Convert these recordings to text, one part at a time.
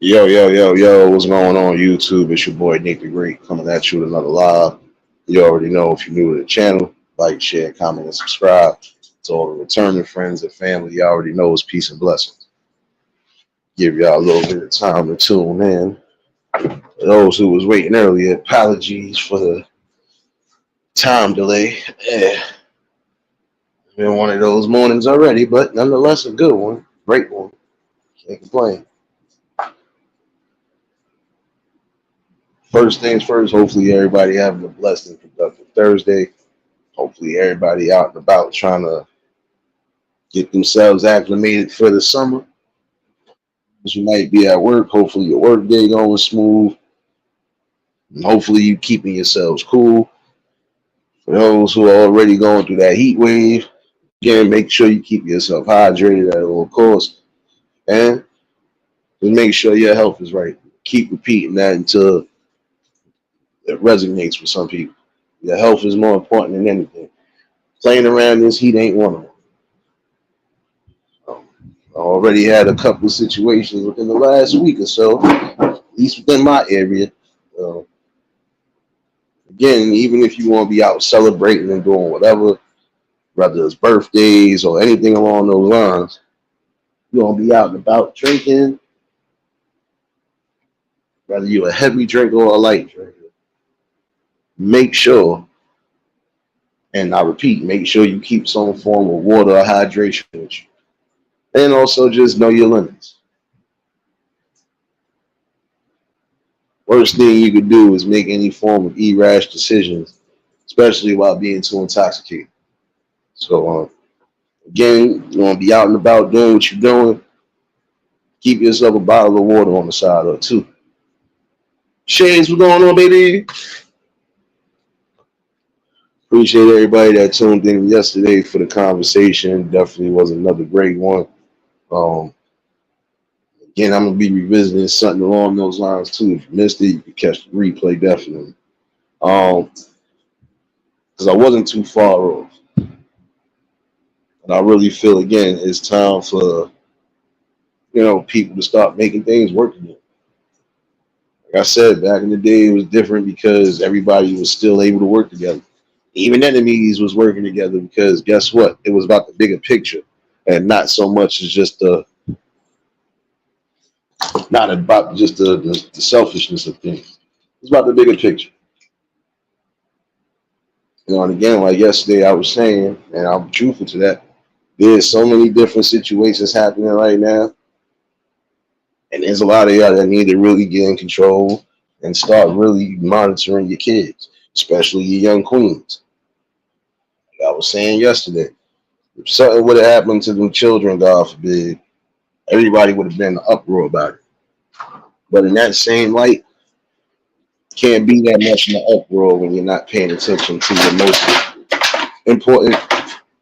Yo, yo, yo, yo, what's going on YouTube? It's your boy Nick the Great coming at you with another live. You already know if you're new to the channel, like, share, comment, and subscribe. To all the returning friends and family, you already know it's peace and blessings. Give y'all a little bit of time to tune in. For those who was waiting earlier, apologies for the time delay. Been one of those mornings already, but nonetheless a good one. Great one. Can't complain. First things first, hopefully everybody having a blessed and productive Thursday. Hopefully everybody out and about trying to get themselves acclimated for the summer. As you might be at work, hopefully your work day going smooth. And hopefully you keeping yourselves cool. For those who are already going through that heat wave, again, make sure you keep yourself hydrated at all costs. And just make sure your health is right. Keep repeating that until it resonates with some people. Your health is more important than anything. Playing around this heat ain't one of them. I already had a couple of situations within the last week or so, at least within my area. Uh, Again, even if you want to be out celebrating and doing whatever, whether it's birthdays or anything along those lines, you're going to be out and about drinking, whether you're a heavy drinker or a light drinker. Make sure, and I repeat, make sure you keep some form of water or hydration with you. And also just know your limits. Worst thing you could do is make any form of irrash decisions, especially while being too intoxicated. So, again, you want to be out and about doing what you're doing. Keep yourself a bottle of water on the side or two. Shades, what's going on, baby? Appreciate everybody that tuned in yesterday for the conversation. Definitely was another great one. Um, Again, I'm gonna be revisiting something along those lines too. If you missed it, you can catch the replay definitely. Because I wasn't too far off, and I really feel again it's time for people to start making things work again. Like I said, back in the day, it was different because everybody was still able to work together. Even enemies was working together because guess what? It was about the bigger picture and not so much as just not about just the selfishness of things. It's about the bigger picture. And again, like yesterday, I was saying, and I'm truthful to that. There's so many different situations happening right now, and there's a lot of y'all that need to really get in control and start really monitoring your kids, especially your young queens. Like I was saying yesterday, if something would have happened to them children, God forbid, everybody would have been in an uproar about it. But in that same light, can't be that much in an uproar when you're not paying attention to your most important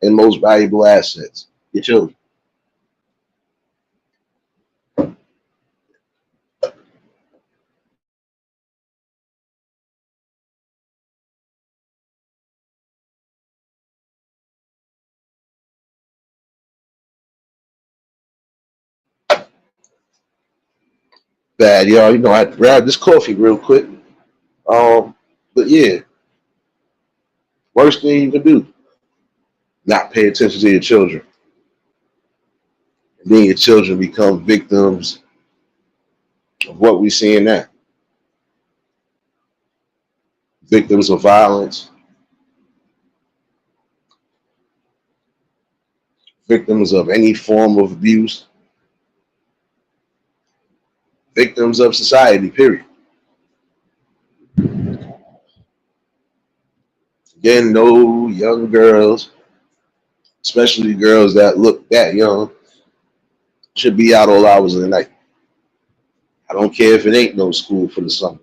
and most valuable assets, your children. Bad, y'all. I have to grab this coffee real quick. But yeah, worst thing you can do, not pay attention to your children. And then your children become victims of what we're seeing now. Victims of violence, victims of any form of abuse, victims of society, period. Again, no young girls, especially girls that look that young, should be out all hours of the night. I don't care if it ain't no school for the summer.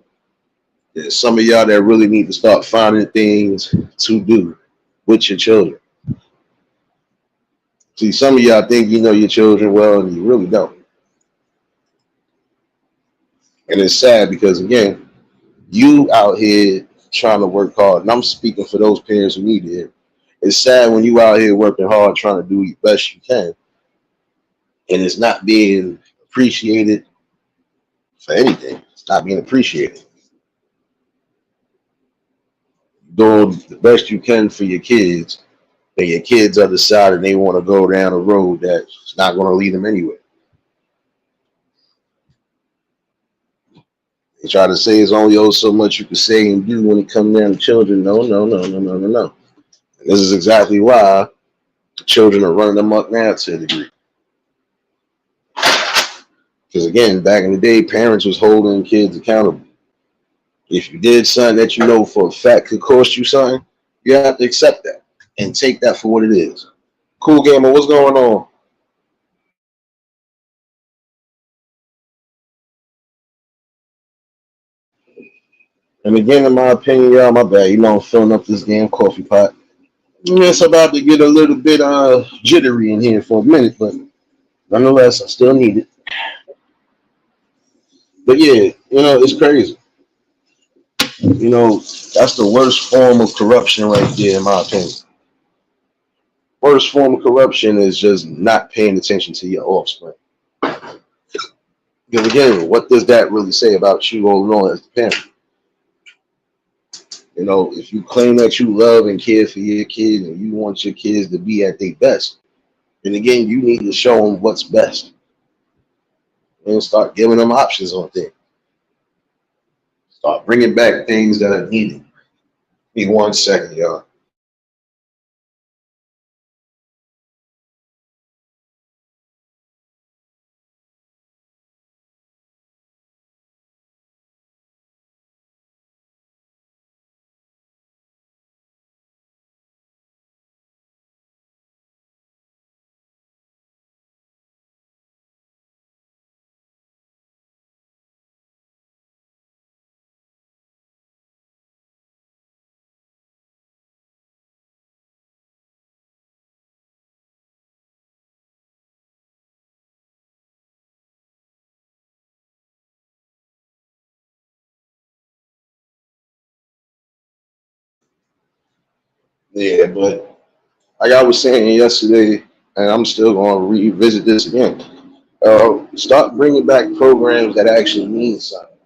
There's some of y'all that really need to start finding things to do with your children. See, some of y'all think you know your children well, and you really don't. And it's sad because, again, you out here trying to work hard. And I'm speaking for those parents who need it. It's sad when you out here working hard, trying to do the best you can, and it's not being appreciated for anything. It's not being appreciated. Doing the best you can for your kids, and your kids are deciding and they want to go down a road that's not going to lead them anywhere. They try to say it's only so much you can say and do when it comes down to children. No, no, no, no, no, no, no. And this is exactly why the children are running amok now to a degree. Because again, back in the day, parents was holding kids accountable. If you did something that you know for a fact could cost you something, you have to accept that and take that for what it is. Cool Gamer, what's going on? And again, in my opinion, y'all, my bad. You know, I'm filling up this damn coffee pot. It's about to get a little bit jittery in here for a minute, but nonetheless, I still need it. But yeah, it's crazy. That's the worst form of corruption right there, in my opinion. Worst form of corruption is just not paying attention to your offspring. Because again, what does that really say about you overall as the parent? If you claim that you love and care for your kids and you want your kids to be at their best, then again, you need to show them what's best and start giving them options on things. Start bringing back things that are needed. Give me 1 second, y'all. Yeah, but like I was saying yesterday, and I'm still going to revisit this again. Start bringing back programs that actually mean something.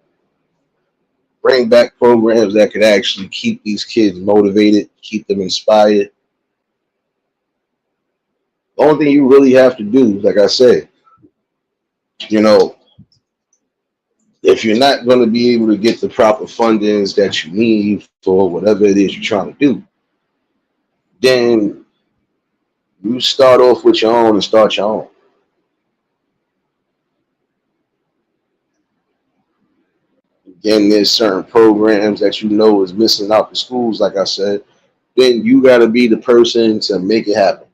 Bring back programs that could actually keep these kids motivated, keep them inspired. The only thing you really have to do, like I said, you know, if you're not going to be able to get the proper fundings that you need for whatever it is you're trying to do, then you start off with your own and start your own. Again, there's certain programs that you know is missing out the schools, like I said, then you got to be the person to make it happen.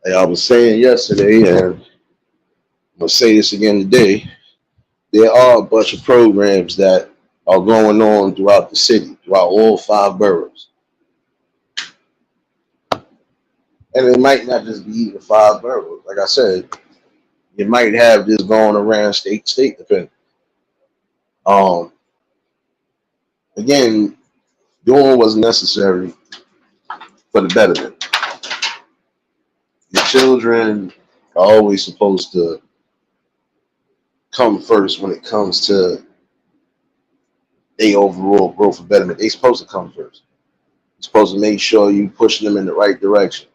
Like I was saying yesterday, and I'm going to say this again today, there are a bunch of programs that are going on throughout the city, throughout all 5 boroughs. And it might not just be the 5 boroughs. Like I said, you might have this going around state to state, depending. Um, Again, doing what's necessary for the betterment. Your children are always supposed to come first when it comes to their overall growth and betterment. They're supposed to come first. You're supposed to make sure you pushing them in the right direction.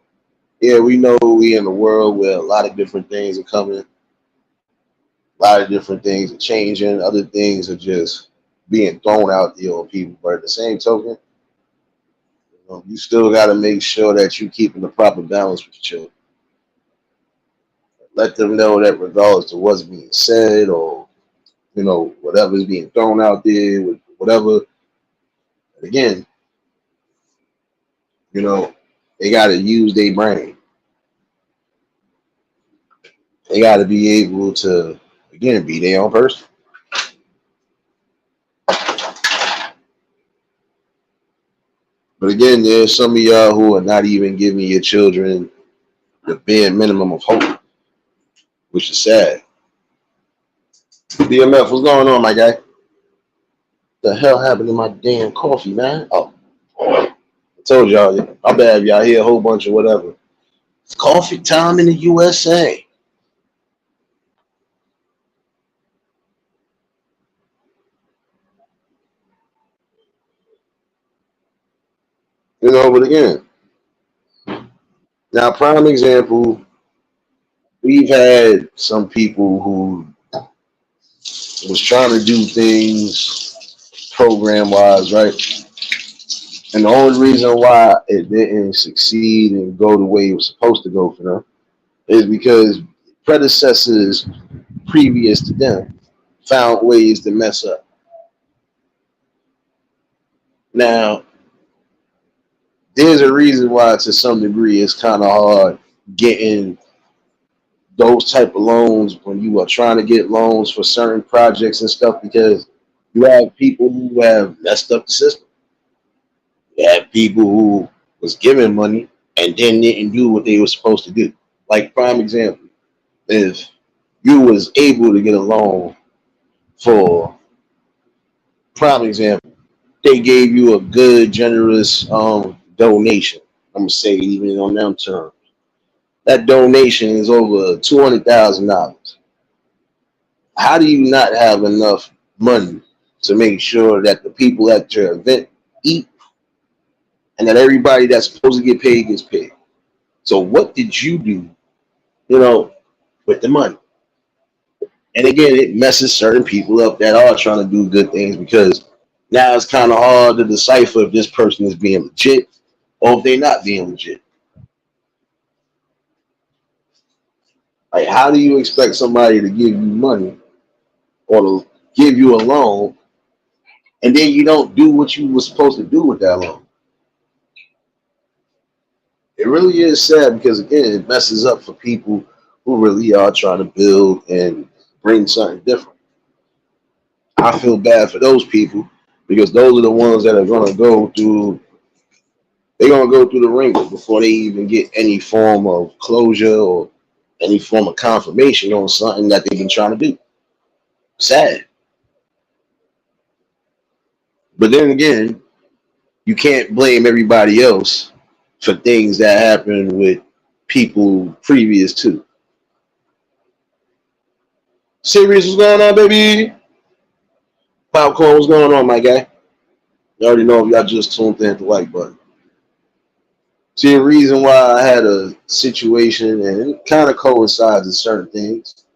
Yeah, we know we in a world where a lot of different things are coming, a lot of different things are changing, other things are just being thrown out there on people. But at the same token, you still got to make sure that you're keeping the proper balance with your children. Let them know that regardless of what's being said or whatever's being thrown out there with whatever. And again, you know, they got to use their brain. They got to be able to, again, be their own person. But again, there's some of y'all who are not even giving your children the bare minimum of hope, which is sad. DMF, what's going on, my guy? The hell happened to my damn coffee, man? Oh, I told y'all, my bad, y'all hear a whole bunch of whatever. It's coffee time in the USA. But again, now prime example, we've had some people who was trying to do things program wise, right? And the only reason why it didn't succeed and go the way it was supposed to go for them is because predecessors previous to them found ways to mess up. Now, there's a reason why, to some degree, it's kind of hard getting those type of loans when you are trying to get loans for certain projects and stuff because you have people who have messed up the system. You have people who was given money and then didn't do what they were supposed to do. Like prime example, if you was able to get a loan for prime example, they gave you a good generous donation. I'm gonna say even on them terms. That donation is over $200,000. How do you not have enough money to make sure that the people at your event eat and that everybody that's supposed to get paid gets paid? So what did you do, you know, with the money? And again, it messes certain people up that are trying to do good things because now it's kind of hard to decipher if this person is being legit or if they're not being legit. Like, how do you expect somebody to give you money or to give you a loan and then you don't do what you were supposed to do with that loan? It really is sad because again, it messes up for people who really are trying to build and bring something different. I feel bad for those people because those are the ones that are gonna go through. They're gonna go through the ringer before they even get any form of closure or any form of confirmation on something that they've been trying to do. Sad, but then again, you can't blame everybody else for things that happened with people previous to. Serious, what's going on, baby? Popcorn, what's going on, my guy? You already know if y'all just tuned in at the like button. See, the reason why I had a situation, and it kind of coincides with certain things.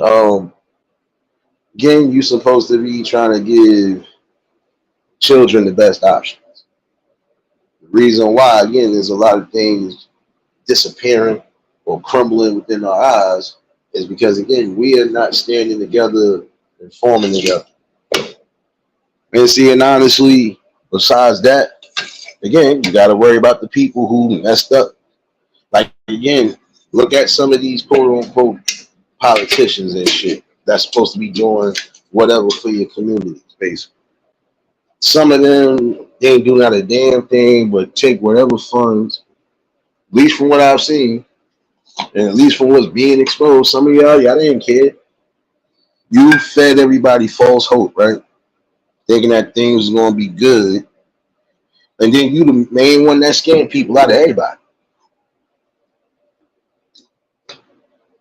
Um, Again, you're supposed to be trying to give children the best options. The reason why, again, there's a lot of things disappearing or crumbling within our eyes is because, again, we are not standing together and forming together. And see, and honestly, besides that, again, you got to worry about the people who messed up. Like, again, look at some of these quote unquote politicians and shit that's supposed to be doing whatever for your communities, basically. Some of them, they ain't doing not a damn thing but take whatever funds, at least from what I've seen, and at least from what's being exposed. Some of y'all didn't care. You fed everybody false hope, right? Thinking that things was going to be good. And then you the main one that scammed people out of everybody.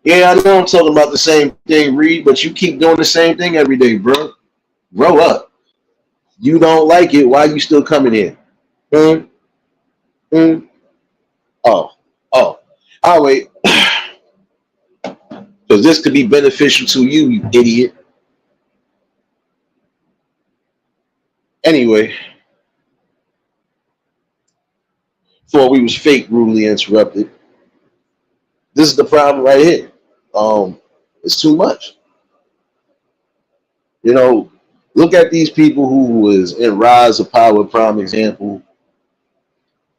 Yeah, I know I'm talking about the same thing, Reed, but you keep doing the same thing every day, bro. Grow up. You don't like it. Why you still coming in? Hmm? Hmm? Oh. Oh. I'll wait. Because this could be beneficial to you, you idiot. Anyway, before we was fake rudely interrupted, this is the problem right here. It's too much. You know, look at these people who was in rise of power, prime example.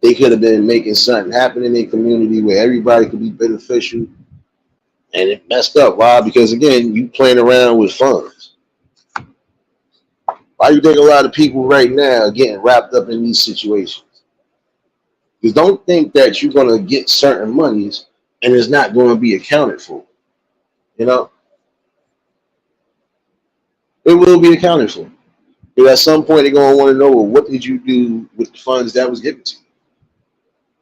They could have been making something happen in their community where everybody could be beneficial, and it messed up. Why? Because again, you playing around with funds. Why do you think a lot of people right now are getting wrapped up in these situations? Because don't think that you're gonna get certain monies and it's not going to be accounted for. You know, it will be accounted for. But at some point, they're gonna want to know, well, what did you do with the funds that was given to you?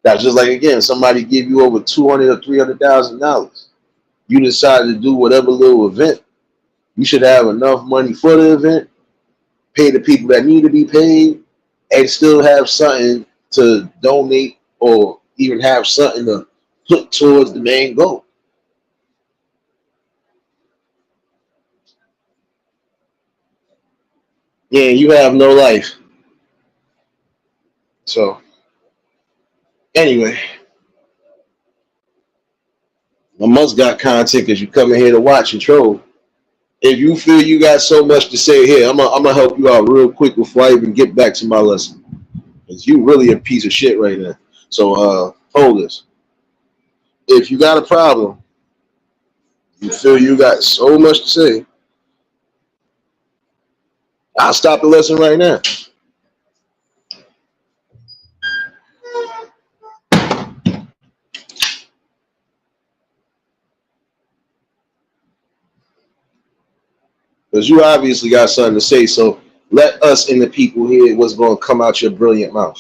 That's just like again, somebody give you over $200,000 or $300,000. You decided to do whatever little event. You should have enough money for the event, pay the people that need to be paid, and still have something to donate or even have something to put towards the main goal. Yeah, you have no life. So anyway, I must got content because you coming here to watch and troll. If you feel you got so much to say here, I'm gonna help you out real quick before I even get back to my lesson. Cause you really a piece of shit right now. So hold this. If you got a problem, you feel you got so much to say, I'll stop the lesson right now. Because you obviously got something to say. So let us and the people hear what's going to come out your brilliant mouth.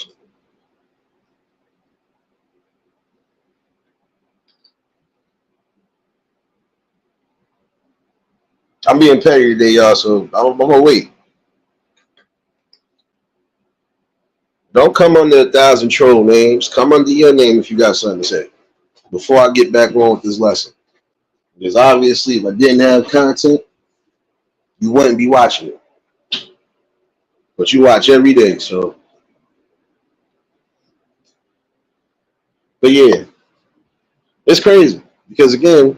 I'm being petty today, y'all, so I'm going to wait. Don't come under 1,000 troll names. Come under your name if you got something to say before I get back on with this lesson. Because obviously, if I didn't have content, you wouldn't be watching it. But you watch every day, so. But yeah, it's crazy. Because again,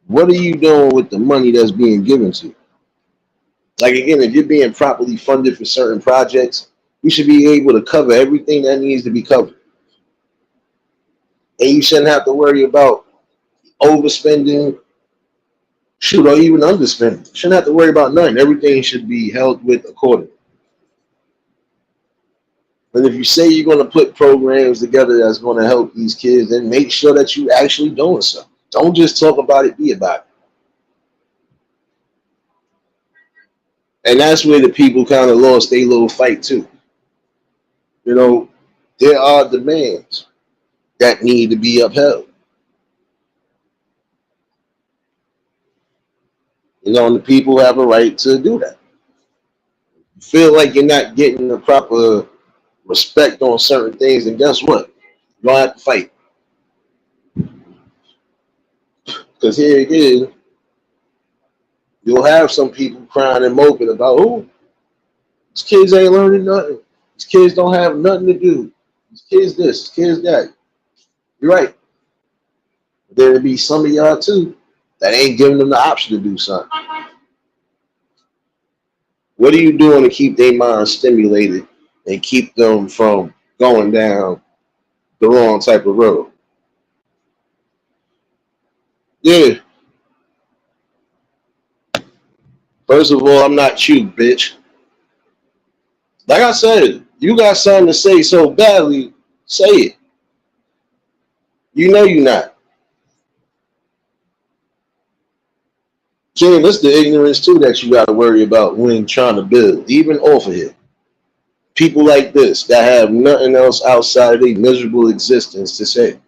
what are you doing with the money that's being given to you? Like again, if you're being properly funded for certain projects, you should be able to cover everything that needs to be covered. And you shouldn't have to worry about overspending, shoot, or even underspending. You shouldn't have to worry about nothing. Everything should be held with accordingly. And if you say you're going to put programs together that's going to help these kids, then make sure that you actually doing so. Don't just talk about it, be about it. And that's where the people kind of lost their little fight too. You know, there are demands that need to be upheld. You know, and the people have a right to do that. You feel like you're not getting the proper respect on certain things, and guess what? You don't have to fight. Because here again, you'll have some people crying and moping about, oh, these kids ain't learning nothing. These kids don't have nothing to do. These kids this, kids that. You're right. But there'll be some of y'all too that ain't giving them the option to do something. What are you doing to keep their mind stimulated and keep them from going down the wrong type of road? Yeah. First of all, I'm not you, bitch. Like I said, you got something to say so badly, say it. You know you're not. Ken, that's the ignorance too that you got to worry about when trying to build, even off of here. People like this that have nothing else outside of their miserable existence to say.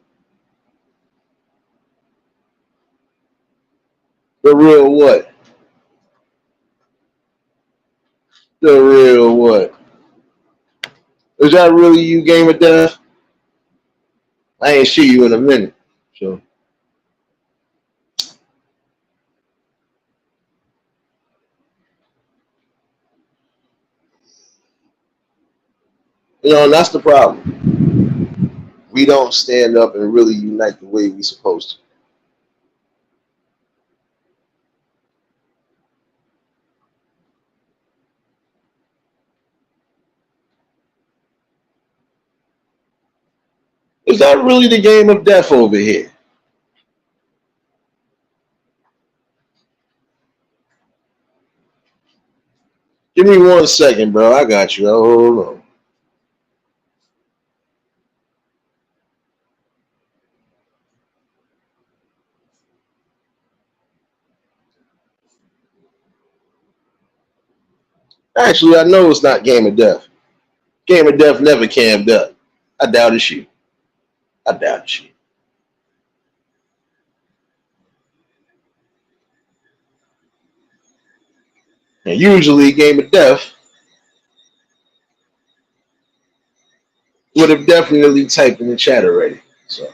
The real what? The real what? Is that really you, Game of Death? I ain't see you in a minute. So, you know, and that's the problem. We don't stand up and really unite the way we supposed to. Is that really the Game of Death over here? Give me 1 second, bro. I got you. Hold on. Actually, I know it's not Game of Death. Game of Death never cammed up. I doubt it's you. I doubt it's you. And usually, Game of Death would have definitely typed in the chat already. So,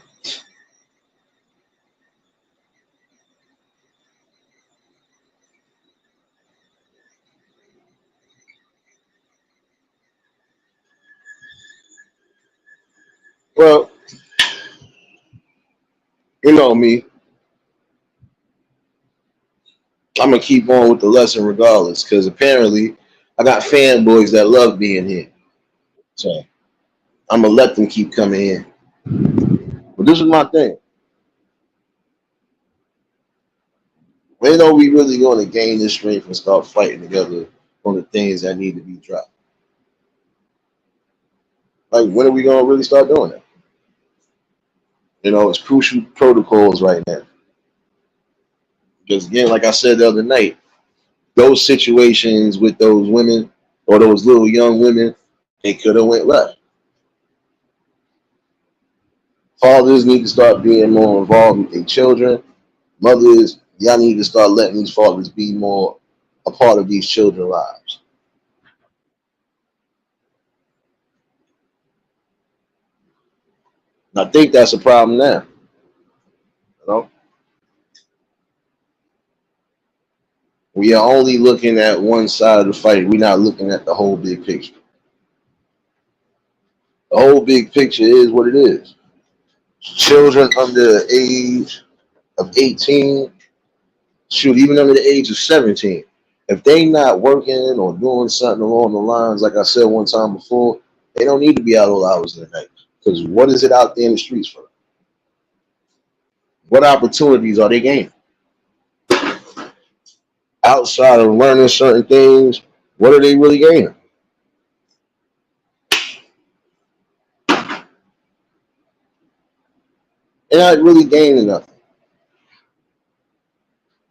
well, you know me, I'm gonna keep on with the lesson regardless, because apparently I got fanboys that love being here. So I'm gonna let them keep coming in. But this is my thing. When are we really going to gain this strength and start fighting together on the things that need to be dropped? Like, when are we going to really start doing that? You know, it's crucial protocols right now. Because again, like I said the other night, those situations with those women or those little young women, they could have went left. Fathers need to start being more involved with their children. Mothers, y'all need to start letting these fathers be more a part of these children's lives. And I think that's a problem now. You know, we are only looking at one side of the fight. We're not looking at the whole big picture. The whole big picture is what it is. Children under the age of 18, shoot, even under the age of 17, if they not working or doing something along the lines, like I said one time before, they don't need to be out all hours of the night. Because what is it out there in the streets for? What opportunities are they gaining? Outside of learning certain things, what are they really gaining? They're not really gaining nothing.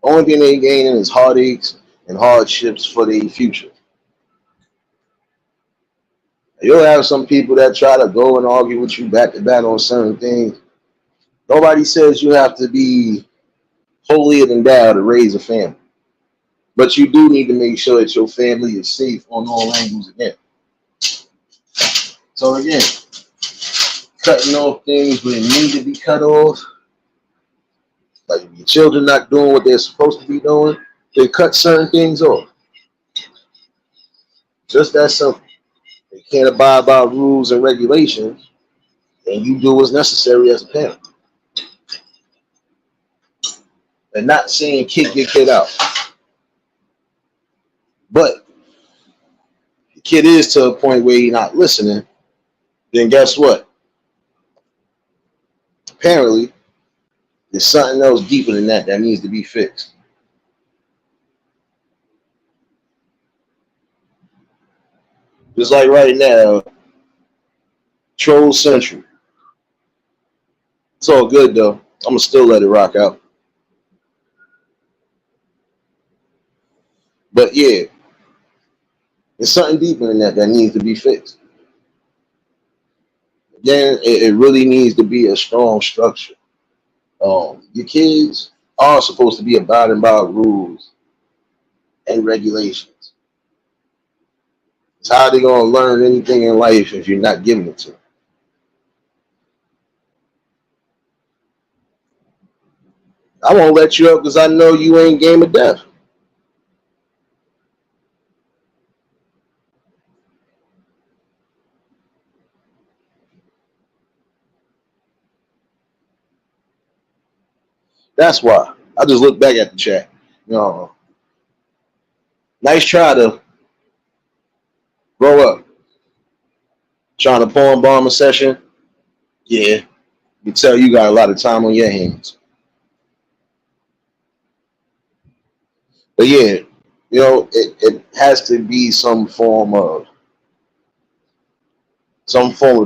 The only thing they're gaining is heartaches and hardships for their future. You'll have some people that try to go and argue with you back to back on certain things. Nobody says you have to be holier than thou to raise a family. But you do need to make sure that your family is safe on all angles again. So again, cutting off things where it need to be cut off. Like if your children not doing what they're supposed to be doing, they cut certain things off. Just that simple. They can't abide by rules and regulations, and you do what's necessary as a parent. And not saying kick your kid out. But the kid is to a point where he's not listening, then guess what? Apparently, there's something else deeper than that that needs to be fixed. Just like right now, Troll Central. It's all good though. I'm gonna still let it rock out. But yeah, there's something deeper than that that needs to be fixed. Again, it really needs to be a strong structure. Your kids are supposed to be abiding by rules and regulations. It's how they gonna learn anything in life if you're not giving it to them. I won't let you up because I know you ain't game of death. That's why. I just look back at the chat. You know, nice try to grow up. Trying to porn bomb a session. Yeah, you tell you got a lot of time on your hands. But yeah, you know, it has to be some form of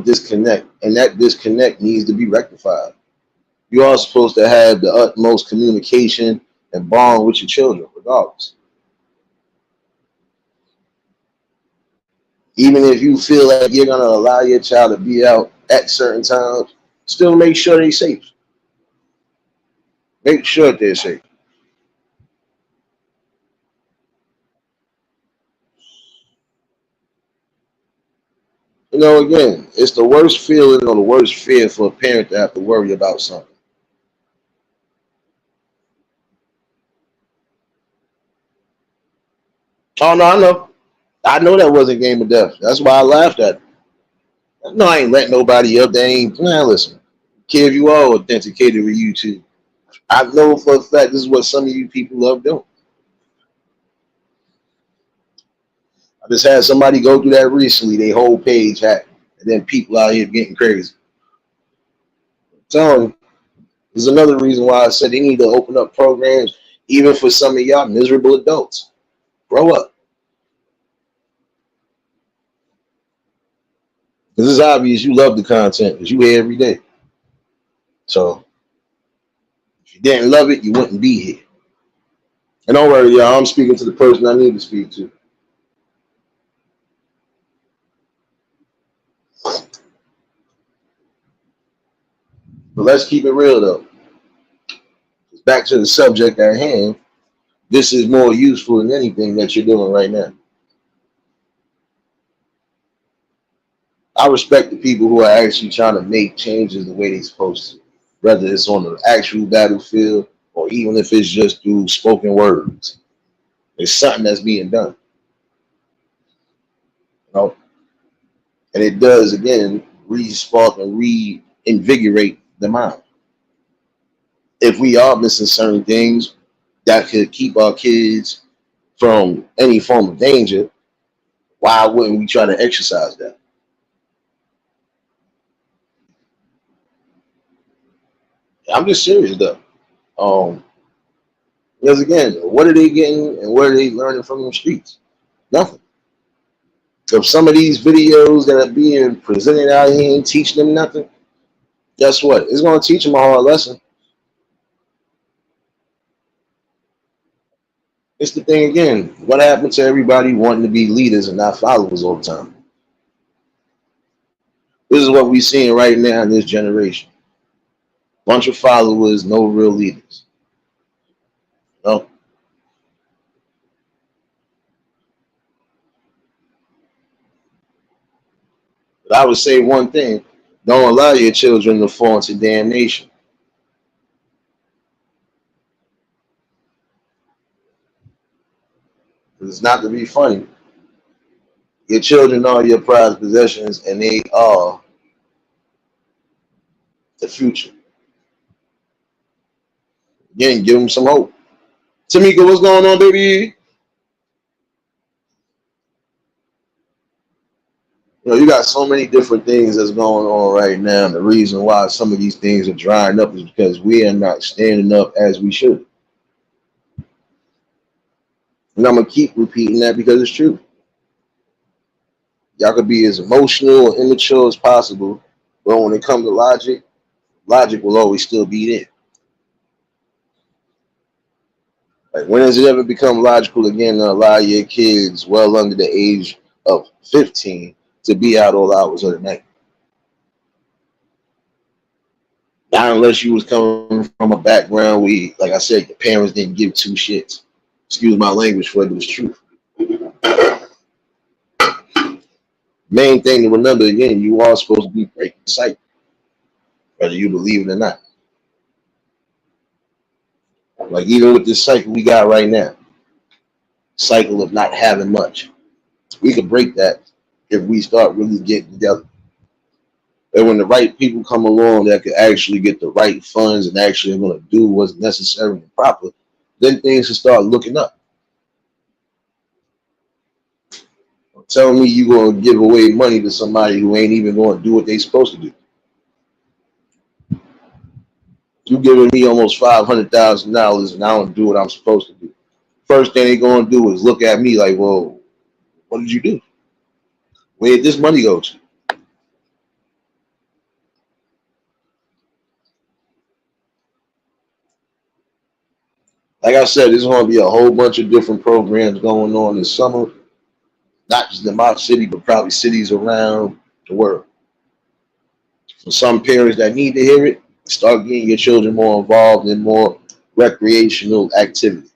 disconnect, and that disconnect needs to be rectified. You are supposed to have the utmost communication and bond with your children, regardless. Even if you feel like you're gonna allow your child to be out at certain times, still make sure they're safe. Make sure they're safe. You Again, it's the worst feeling or the worst fear for a parent to have to worry about something. Oh no, I know. I know that wasn't Game of Death. That's why I laughed at it. No, I ain't letting nobody up. They ain't. Man, listen, kid, you all authenticated with YouTube. I know for a fact this is what some of you people love doing. I just had somebody go through that recently. They whole page hacked, and then people out here getting crazy. So there's another reason why I said they need to open up programs, even for some of y'all miserable adults. Grow up. Because it's obvious you love the content because you here every day. So if you didn't love it, you wouldn't be here. And don't worry, y'all, I'm speaking to the person I need to speak to. But let's keep it real though. Back to the subject at hand, this is more useful than anything that you're doing right now. I respect the people who are actually trying to make changes the way they're supposed to, whether it's on the actual battlefield or even if it's just through spoken words. It's something that's being done. You know? And it does, again, re-spark and reinvigorate the mind. If we are missing certain things that could keep our kids from any form of danger, why wouldn't we try to exercise that? I'm just serious though. Um, because again, what are they getting and what are they learning from the streets? Nothing. If some of these videos that are being presented out here and teach them nothing, guess what? It's going to teach them a hard lesson. It's the thing again. What happened to everybody wanting to be leaders and not followers all the time? This is what we're seeing right now in this generation. Bunch of followers, no real leaders. No. But I would say one thing: don't allow your children to fall into damnation. It's not to be funny. Your children are your prized possessions, and they are the future. Again, give them some hope. Tamika, what's going on, baby? You got so many different things that's going on right now. And the reason why some of these things are drying up is because we are not standing up as we should. And I'm gonna keep repeating that because it's true. Y'all could be as emotional or immature as possible, but when it comes to logic, logic will always still be there. Like, when does it ever become logical again to allow your kids well under the age of 15 to be out all hours of the night? Not unless you was coming from a background where, like I said, your parents didn't give two shits. Excuse my language, for it was truth. Main thing to remember again, you are supposed to be breaking the cycle, whether you believe it or not. Like even with this cycle we got right now, cycle of not having much, we could break that if we start really getting together. And when the right people come along that could actually get the right funds and actually are going to do what's necessary and proper, then things will start looking up. Tell me you going to give away money to somebody who ain't even going to do what they supposed to do. You giving me almost $500,000 and I don't do what I'm supposed to do. First thing they going to do is look at me like, well, what did you do? Where did this money go to? Like I said, there's going to be a whole bunch of different programs going on this summer, not just in my city, but probably cities around the world. For some parents that need to hear it, start getting your children more involved in more recreational activities.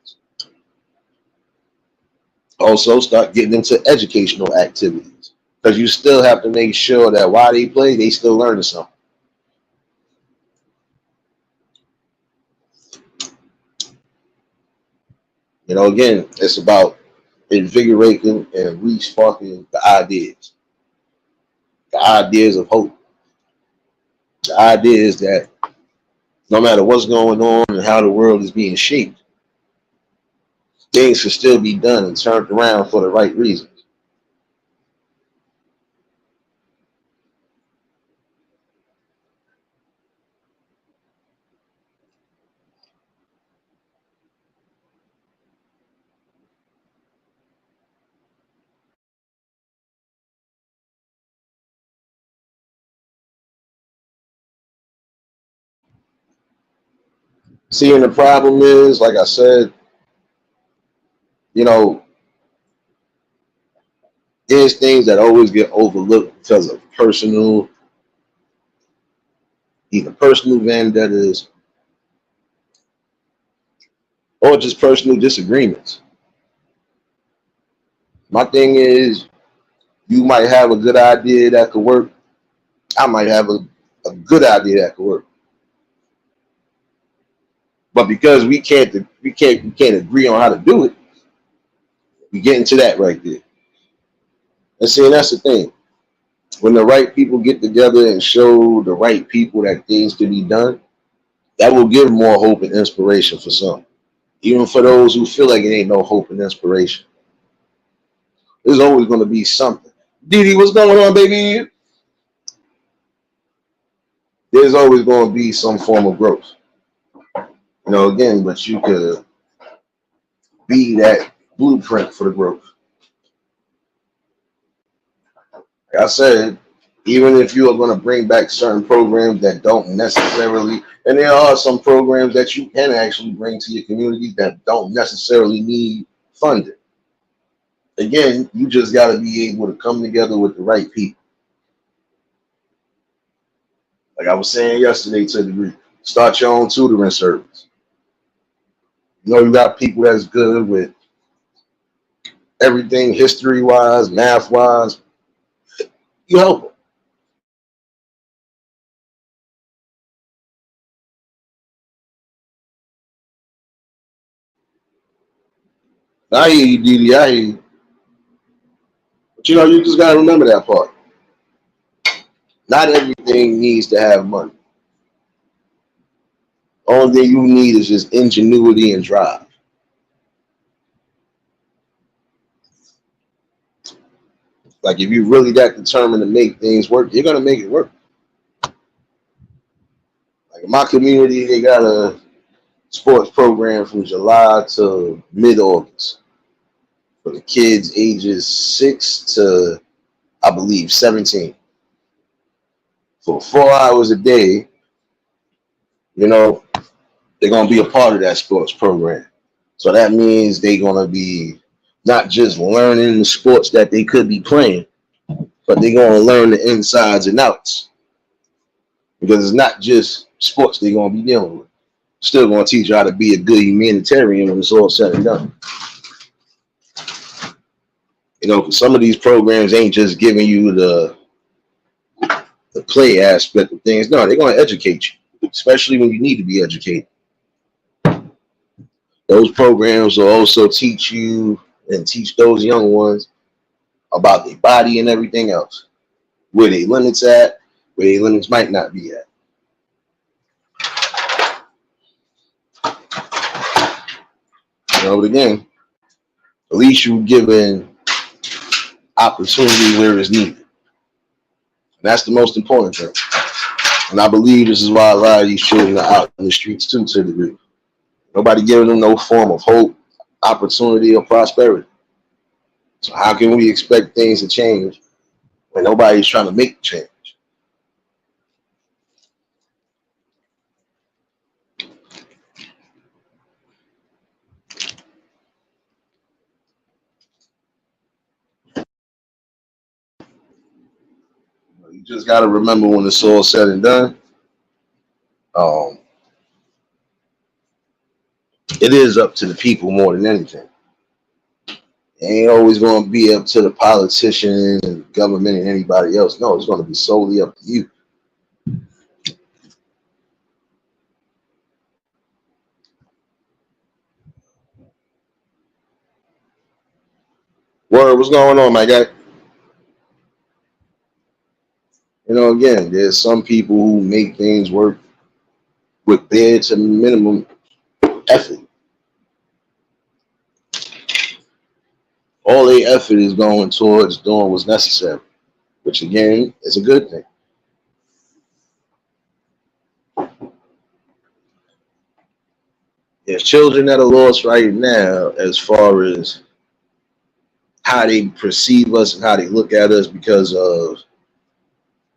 Also, start getting into educational activities. because you still have to make sure that while they play, they still learning something. You know, again, it's about invigorating and re-sparking the ideas of hope, the ideas that no matter what's going on and how the world is being shaped, things can still be done and turned around for the right reasons. See, and the problem is, like I said, you know, there's things that always get overlooked because of either personal vendettas or just personal disagreements. My thing is, you might have a good idea that could work. I might have a good idea that could work. But because we can't agree on how to do it, we get into that right there. And see, and that's the thing. When the right people get together and show the right people that things can be done, that will give more hope and inspiration for some. Even for those who feel like it ain't no hope and inspiration. There's always going to be something. Didi, what's going on, baby? There's always going to be some form of growth. You know, again, but you could be that blueprint for the growth. Like I said, even if you are going to bring back certain programs that don't necessarily, and there are some programs that you can actually bring to your community that don't necessarily need funding. Again, you just got to be able to come together with the right people. Like I was saying yesterday to the degree, start your own tutoring service. You know, you got people that's good with everything history wise, math wise. You help them. I hear you, Didi. I hear you. But you know, you just got to remember that part. Not everything needs to have money. Only thing you need is just ingenuity and drive. Like if you really got determined to make things work, you're gonna make it work. Like in my community, they got a sports program from July to mid-August for the kids ages 6 to I believe 17 for 4 hours a day. You know, they're gonna be a part of that sports program. So that means they're gonna be not just learning the sports that they could be playing, but they're gonna learn the insides and outs because it's not just sports they're gonna be dealing with. Still gonna teach you how to be a good humanitarian when it's all said and done. You know, 'cause some of these programs ain't just giving you the play aspect of things. No, they're gonna educate you, especially when you need to be educated. Those programs will also teach you and teach those young ones about their body and everything else, where their limits at, where their limits might not be at. You know, but again, at least you're given opportunity where it's needed. And that's the most important thing. And I believe this is why a lot of these children are out in the streets too, to a degree. Nobody giving them no form of hope, opportunity, or prosperity. So how can we expect things to change when nobody's trying to make change? You just got to remember when it's all said and done, um, it is up to the people more than anything. It ain't always going to be up to the politicians and government and anybody else. No, it's going to be solely up to you. Word, what's going on, my guy? Again, there's some people who make things work with bare to minimum effort. All their effort is going towards doing what's necessary, which again is a good thing. There's children that are lost right now as far as how they perceive us and how they look at us because of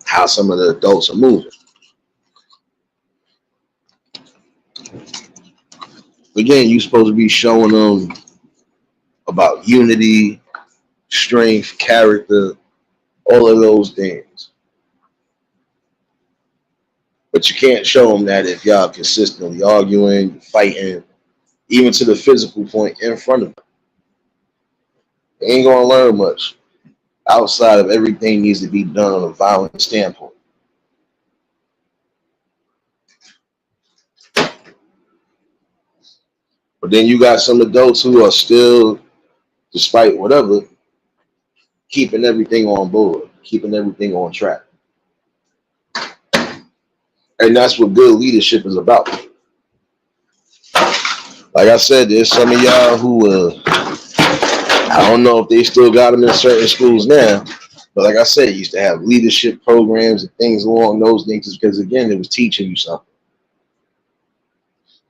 how some of the adults are moving. Again, you're supposed to be showing them about unity, strength, character, all of those things. But you can't show them that if y'all consistently arguing, fighting, even to the physical point in front of them. They ain't gonna learn much outside of everything needs to be done on a violent standpoint. But then you got some adults who are still, despite whatever, keeping everything on board, keeping everything on track. And that's what good leadership is about. Like I said, there's some of y'all who, I don't know if they still got them in certain schools now, but like I said, used to have leadership programs and things along those things because, again, it was teaching you something.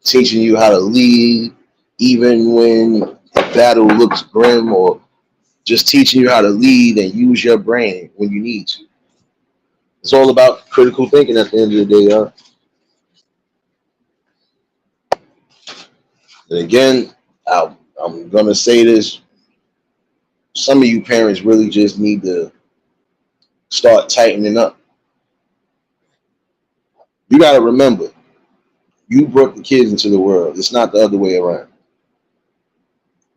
Teaching you how to lead, even when the battle looks grim, or just teaching you how to lead and use your brain when you need to. It's all about critical thinking at the end of the day, y'all. And again, I'm going to say this. Some of you parents really just need to start tightening up. You got to remember, you brought the kids into the world. It's not the other way around.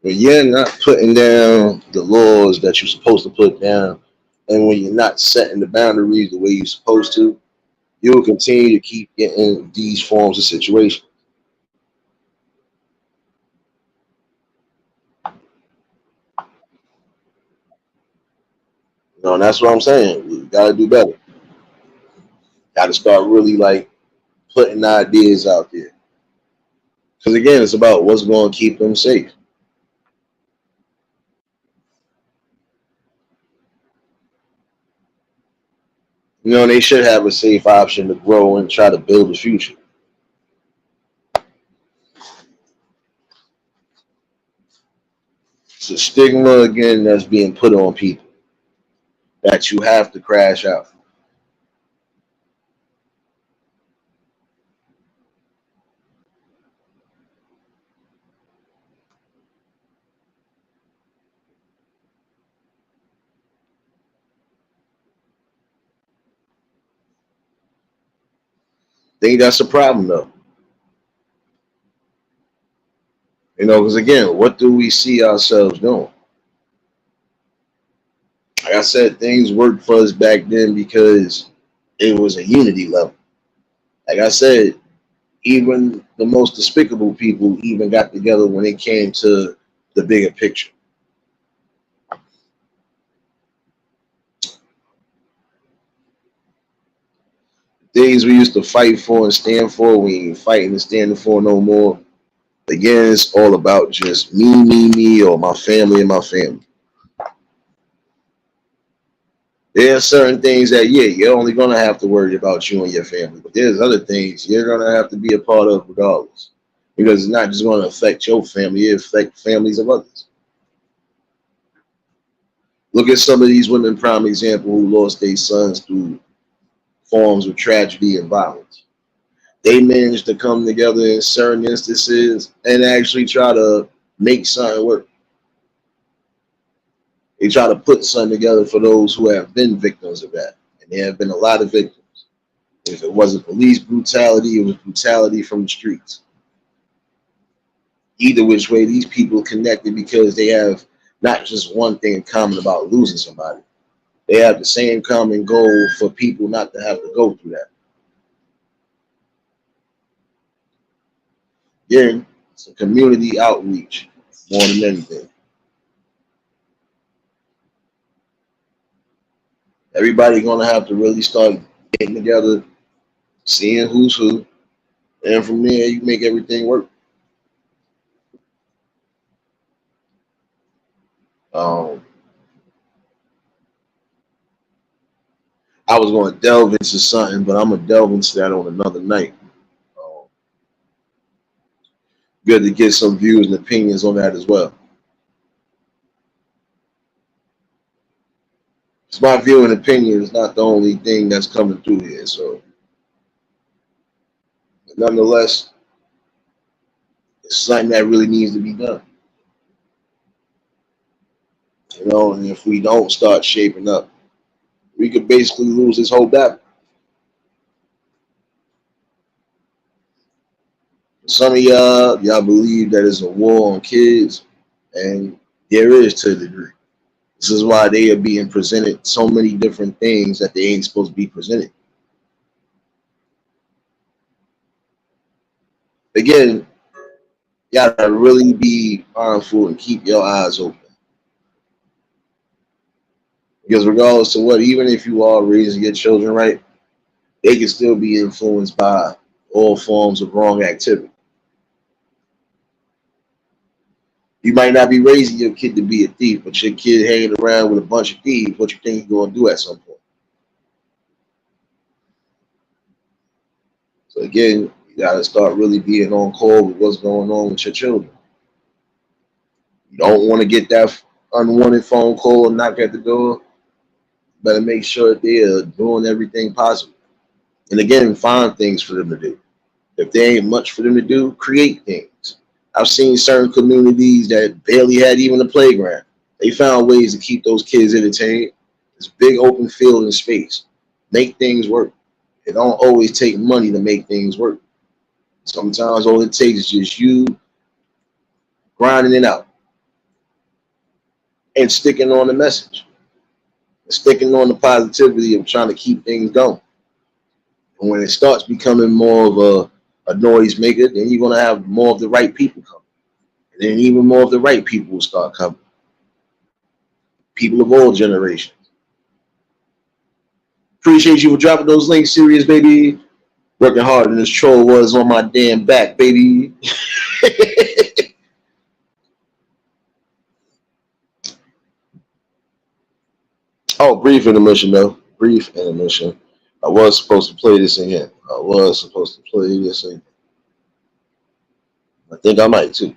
When you're not putting down the laws that you're supposed to put down, and when you're not setting the boundaries the way you're supposed to, you'll continue to keep getting these forms of situations. And that's what I'm saying. You gotta do better. Gotta start really like putting ideas out there. Because again, it's about what's going to keep them safe. They should have a safe option to grow and try to build a future. It's a stigma again that's being put on people that you have to crash out. I think that's a problem though. Because again, what do we see ourselves doing? Like I said, things worked for us back then because it was a unity level. Like I said, even the most despicable people even got together when it came to the bigger picture. Things we used to fight for and stand for, we ain't fighting and standing for no more. Again, it's all about just me, or my family and my family. There are certain things that, yeah, you're only going to have to worry about you and your family. But there's other things you're going to have to be a part of regardless. Because it's not just going to affect your family, it affects families of others. Look at some of these women, prime example, who lost their sons through forms of tragedy and violence. They managed to come together in certain instances and actually try to make something work. They try to put something together for those who have been victims of that. And there have been a lot of victims. If it wasn't police brutality, it was brutality from the streets. Either which way, these people connected because they have not just one thing in common about losing somebody. They have the same common goal for people not to have to go through that. Again, it's a community outreach more than anything. Everybody gonna have to really start getting together, seeing who's who, and from there you make everything work. Um, I was going to delve into something, but I'm gonna delve into that on another night. Um, Good to get some views and opinions on that as well. It's my view and opinion is not the only thing that's coming through here. So, nonetheless, it's something that really needs to be done. And if we don't start shaping up, we could basically lose this whole battle. Some of y'all believe that it's a war on kids, and there is to a degree. This is why they are being presented so many different things that they ain't supposed to be presented. Again, y'all gotta really be mindful and keep your eyes open. Because regardless of what, even if you are raising your children right, they can still be influenced by all forms of wrong activity. You might not be raising your kid to be a thief, but your kid hanging around with a bunch of thieves, what you think he's going to do at some point? So again, you got to start really being on call with what's going on with your children. You don't want to get that unwanted phone call and knock at the door. Better make sure that they are doing everything possible. And again, find things for them to do. If there ain't much for them to do, create things. I've seen certain communities that barely had even a playground. They found ways to keep those kids entertained. It's big open field and space. Make things work. It don't always take money to make things work. Sometimes all it takes is just you grinding it out and sticking on the message, and sticking on the positivity of trying to keep things going. And when it starts becoming more of a noise maker, then you're gonna have more of the right people come. And then even more of the right people will start coming. People of all generations. Appreciate you for dropping those links, serious baby. Working harder than this troll was on my damn back, baby. Oh, brief intermission though. Brief intermission. I was supposed to play this in here. I think I might too.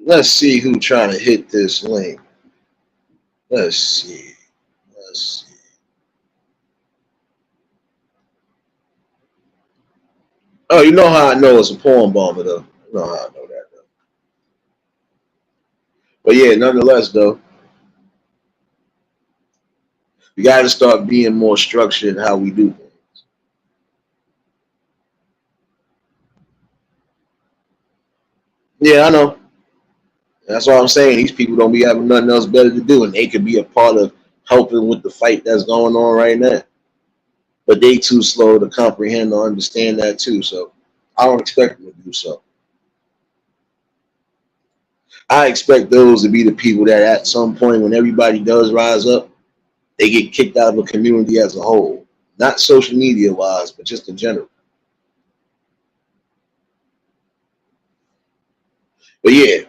Let's see who trying to hit this link. Let's see. Let's see. Oh, you know how I know it's a porn bomber though. You know how I know that though. But yeah, nonetheless though, we got to start being more structured in how we do things. Yeah, I know. That's what I'm saying. These people don't be having nothing else better to do, and they could be a part of helping with the fight that's going on right now. But they too slow to comprehend or understand that too. So I don't expect them to do so. I expect those to be the people that at some point when everybody does rise up, they get kicked out of a community as a whole. Not social media wise, but just in general. But yeah,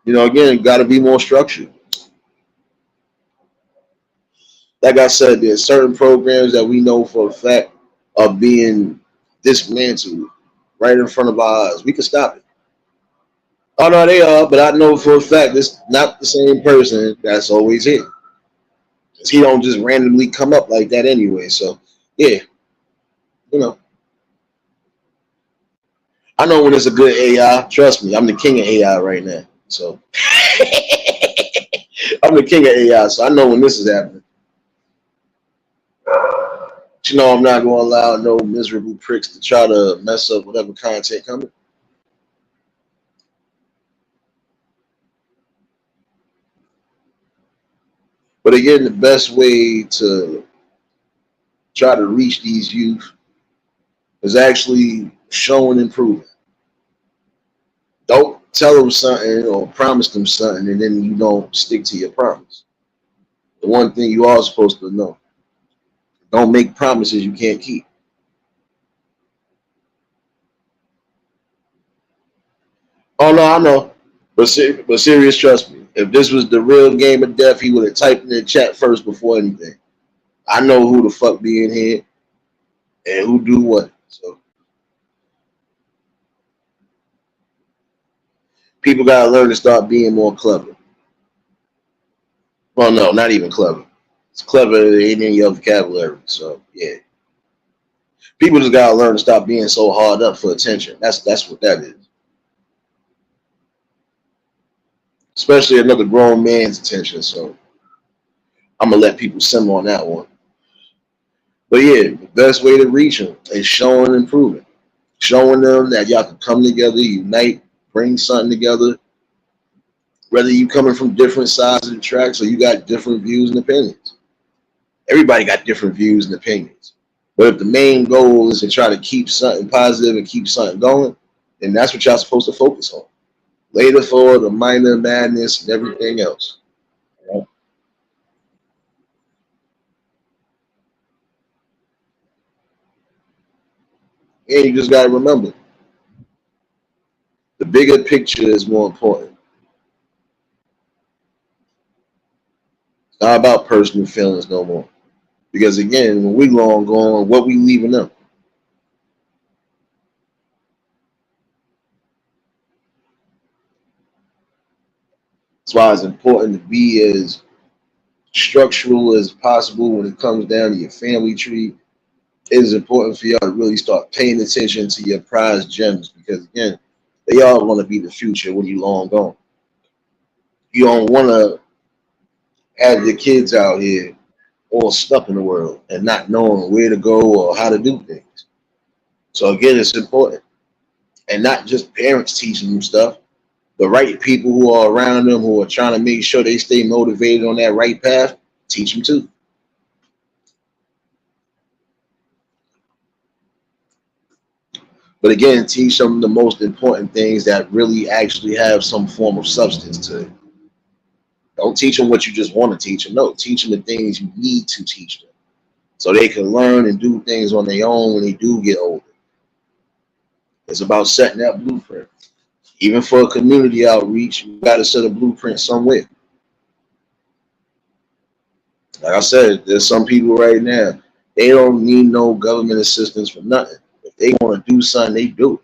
again, got to be more structured. Like I said, there's certain programs that we know for a fact are being dismantled right in front of our eyes. We can stop it. Oh no, they are, but I know for a fact it's not the same person that's always here. He don't just randomly come up like that anyway. So yeah, you know, I know when it's a good AI. Trust me, I'm the king of AI right now. So I'm the king of AI. So I know when this is happening. But you know, I'm not going to allow no miserable pricks to try to mess up whatever content coming. But again, the best way to try to reach these youth is actually showing improvement. Don't tell them something or promise them something and then you don't stick to your promise. The one thing you are supposed to know: don't make promises you can't keep. Oh no, I know, but serious, trust me. If this was the real game of death, he would have typed in the chat first before anything. I know who the fuck be in here and who do what. So people gotta learn to start being more clever. Well, no, not even clever. It's clever ain't in your vocabulary. So yeah, people just gotta learn to stop being so hard up for attention. That's what that is. Especially another grown man's attention. So I'm gonna let people simmer on that one. But yeah, the best way to reach them is showing improvement, showing them that y'all can come together, unite, bring something together. Whether you coming from different sides of the tracks or you got different views and opinions. Everybody got different views and opinions. But if the main goal is to try to keep something positive and keep something going, then that's what y'all supposed to focus on. Later for the minor madness and everything else. Right? And you just gotta remember, the bigger picture is more important. It's not about personal feelings no more. Because again, when we long gone, what we leaving them? That's why it's important to be as structural as possible when it comes down to your family tree. It is important for y'all to really start paying attention to your prized gems because again, they all want to be the future when you long gone. You don't want to have your kids out here all stuck in the world and not knowing where to go or how to do things. So again, it's important, and not just parents teaching them stuff. The right people who are around them who are trying to make sure they stay motivated on that right path, teach them too. But again, teach them the most important things that really actually have some form of substance to it. Don't teach them what you just want to teach them. No, teach them the things you need to teach them so they can learn and do things on their own when they do get older. It's about setting that blueprint. Even for a community outreach, you got to set a blueprint somewhere. Like I said, there's some people right now, they don't need no government assistance for nothing. If they want to do something, they do it.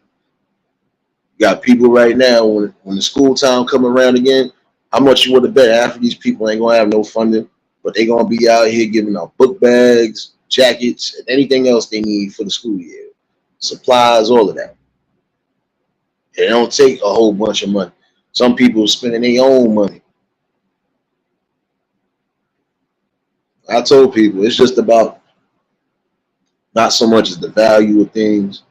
You got people right now, when the school time come around again, how much you would have bet half of these people ain't going to have no funding, but they going to be out here giving out book bags, jackets, and anything else they need for the school year. Supplies, all of that. It don't take a whole bunch of money. Some people spending their own money. I told people it's just about not so much as the value of things.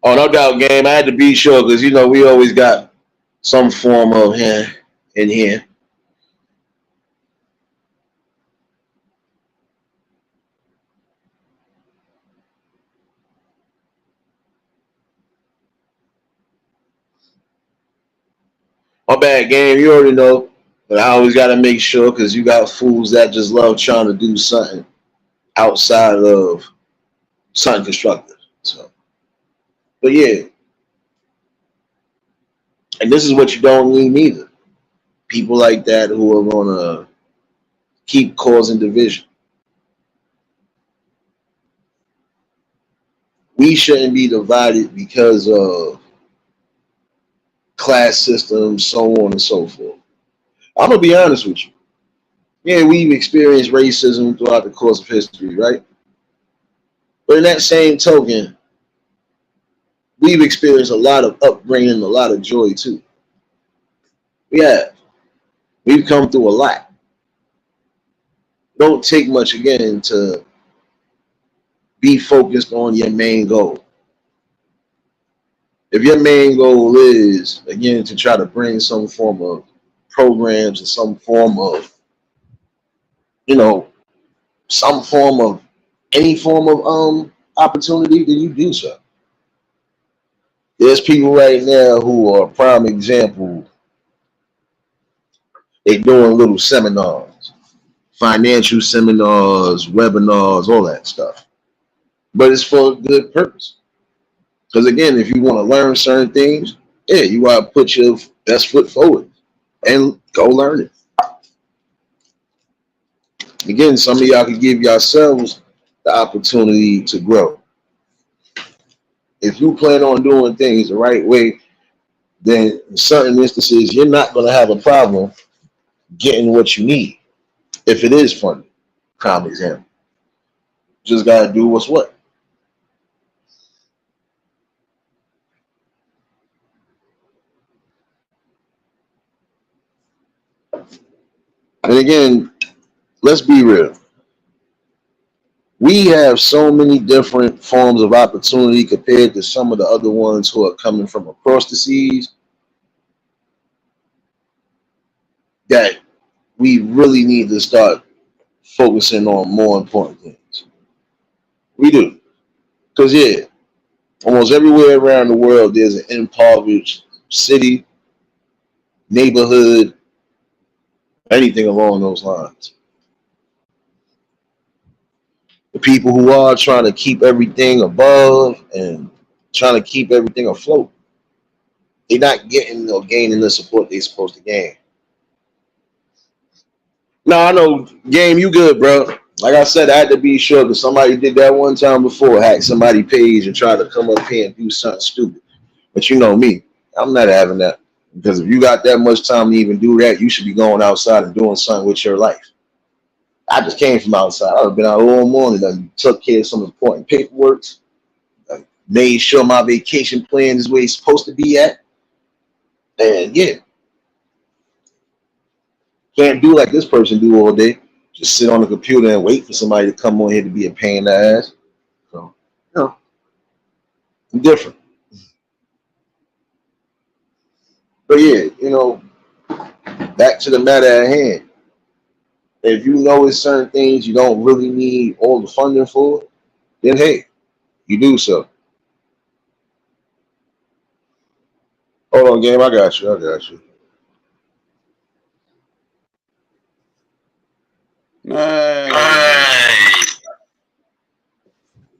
Oh, no doubt, game. I had to be sure because you know we always got some form of in here. My bad, game. You already know, but I always got to make sure because you got fools that just love trying to do something outside of something constructive. So, but yeah, and this is what you don't need neither. People like that who are gonna keep causing division. We shouldn't be divided because of class systems, so on and so forth. I'm gonna be honest with you. Yeah, we've experienced racism throughout the course of history, right? But in that same token, we've experienced a lot of upbringing, a lot of joy too. We have. We've come through a lot. Don't take much again to be focused on your main goal. If your main goal is again to try to bring some form of programs and some form of, you know, some form of any form of opportunity, then you do so. There's people right now who are a prime example. They doing little seminars, financial seminars, webinars, all that stuff. But it's for a good purpose. Because again, if you want to learn certain things, yeah, you gotta put your best foot forward and go learn it. Again, some of y'all can give yourselves the opportunity to grow. If you plan on doing things the right way, then in certain instances, you're not going to have a problem getting what you need. If it is funding, prime example. Just got to do what's what. And again, let's be real. We have so many different forms of opportunity compared to some of the other ones who are coming from across the seas that we really need to start focusing on more important things. We do. Because, yeah, almost everywhere around the world, there's an impoverished city, neighborhood, anything along those lines. The people who are trying to keep everything above and trying to keep everything afloat, they're not getting or gaining the support they're supposed to gain. No, I know, game, you good, bro. Like I said, I had to be sure because somebody did that one time before, hack somebody's page and try to come up here and do something stupid. But you know me, I'm not having that. Because if you got that much time to even do that, you should be going outside and doing something with your life. I just came from outside. I've been out all morning. I took care of some important paperwork. I made sure my vacation plan is where it's supposed to be at. And yeah, can't do like this person do all day. Just sit on the computer and wait for somebody to come on here to be a pain in the ass. So, you know, I'm different. But yeah, you know, back to the matter at hand. If you know it's certain things you don't really need all the funding for, then hey, you do so. Hold on, game. I got you. I got you.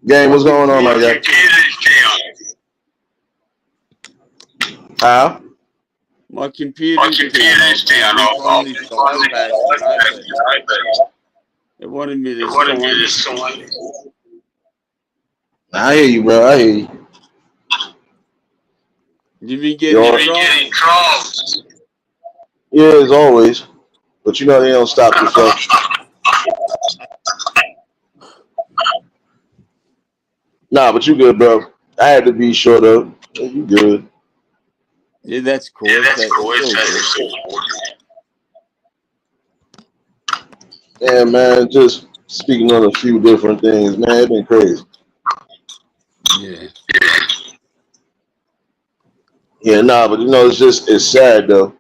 Game, what's going on, my guy? How? My computer's down. It wanted me to sign. I hear you, bro. I hear you. You be getting calls? Yeah, as always. But you know they don't stop you from. Nah, but you good, bro. I had to be sure though. You good. Yeah, that's cool. Yeah, man. Just speaking on a few different things, man. It's been crazy. Yeah. Yeah, nah, but you know, it's sad though.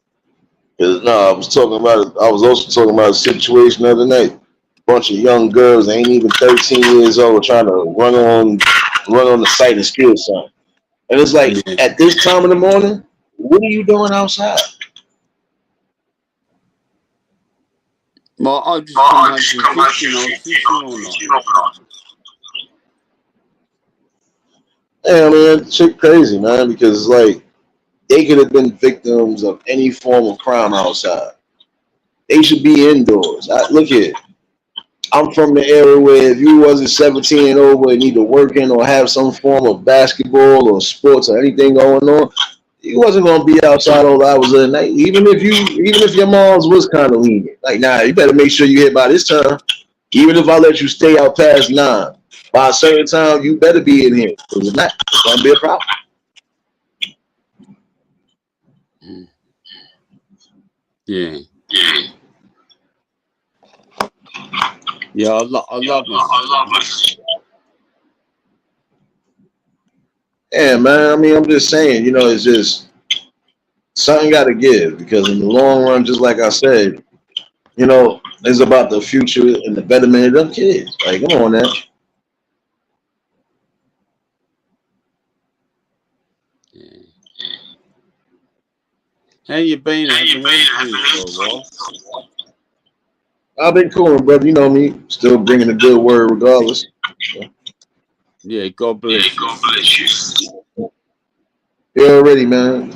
Cause I was also talking about a situation the other night. Bunch of young girls, they ain't even 13 years old, trying to run on the site and steal something. And it's like at this time of the morning, what are you doing outside? Well, I'll just come home from fishing. Yeah, man, shit crazy, man, because it's like they could have been victims of any form of crime outside. They should be indoors. Look here. I'm from the area where if you wasn't 17 and over and either working or have some form of basketball or sports or anything going on, you wasn't gonna be outside all hours of the night. Even if your mom's was kind of lenient, like, nah, you better make sure you hit by this time. Even if I let you stay out past 9, by a certain time, you better be in here. Because if not, it's gonna be a problem. Yeah. Yeah, I love my sister. Yeah, man. I mean, I'm just saying, it's just something got to give because in the long run, just like I said, it's about the future and the betterment of them kids. Like, come on now. Yeah. How you been? I haven't heard from you for a while. I've been cool, brother. You know me, still bringing a good word regardless. Yeah, God bless you. You already, man.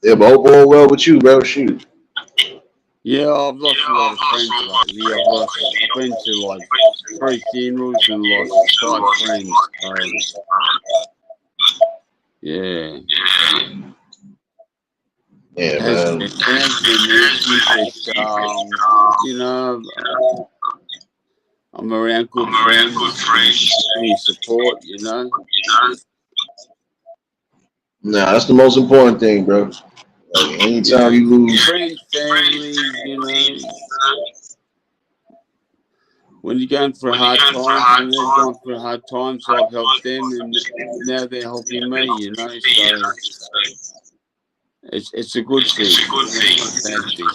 Yeah, but hope all well with you, bro. Shoot. Yeah, I've lost a lot of friends lately. I've been to like 3 funerals and lost 5 friends. Yeah. Yeah, Has man. been deepest. I'm around good friends, give me support. Nah, that's the most important thing, bro. Like, anytime you lose friends, family, when you're going through hard times, when they've gone through hard times, I've helped them, and now they're helping me. So it's a good thing. It's not a bad thing.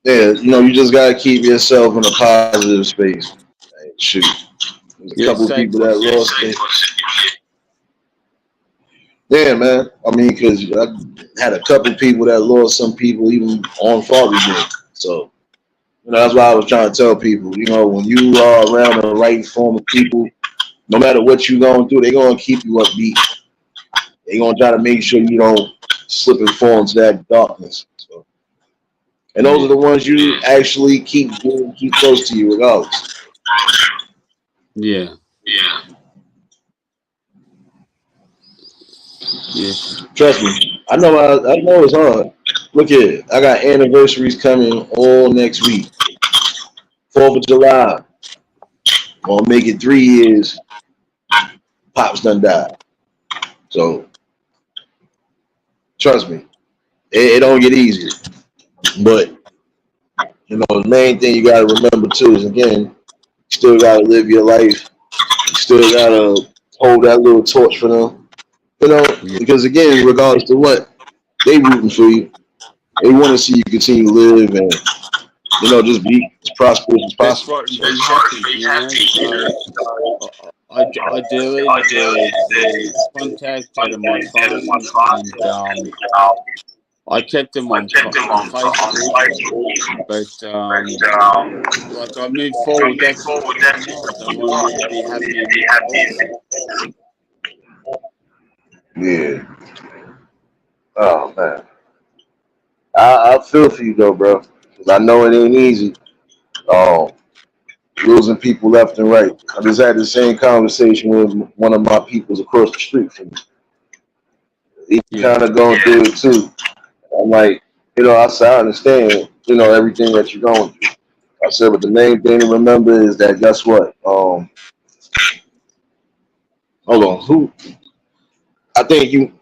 Yeah, you just gotta keep yourself in a positive space. Like, shoot, there's a couple people that lost it. Yeah, man. I mean, because I had a couple people that lost some people even on Father's Day. So, that's why I was trying to tell people, when you are around the right form of people, no matter what you're going through, they're going to keep you upbeat. They're going to try to make sure you don't slip and fall into that darkness. So, and those are the ones you actually keep close to you regardless. Yeah. Yes. Trust me. I know it's hard. Look here, I got anniversaries coming all next week. 4th of July. Gonna make it 3 years. Pops done died. So trust me, it don't get easier. But the main thing you gotta remember too is, again, you still gotta live your life. You still gotta hold that little torch for them. Because again, regardless to what, they rooting for you. They want to see you continue to live and just be as prosperous as That's possible. right. Be happy. So I deleted the contact out of my phone, and I kept them on Facebook, but like I moved forward. That's what I want them to be happy and move Yeah. Oh man, I feel for you though, bro. Cause I know it ain't easy. Losing people left and right. I just had the same conversation with one of my peoples across the street from me. He kind of going through it too. I'm like, I said, I understand, everything that you're going through. I said, but the main thing to remember is that, guess what? Hold on, I think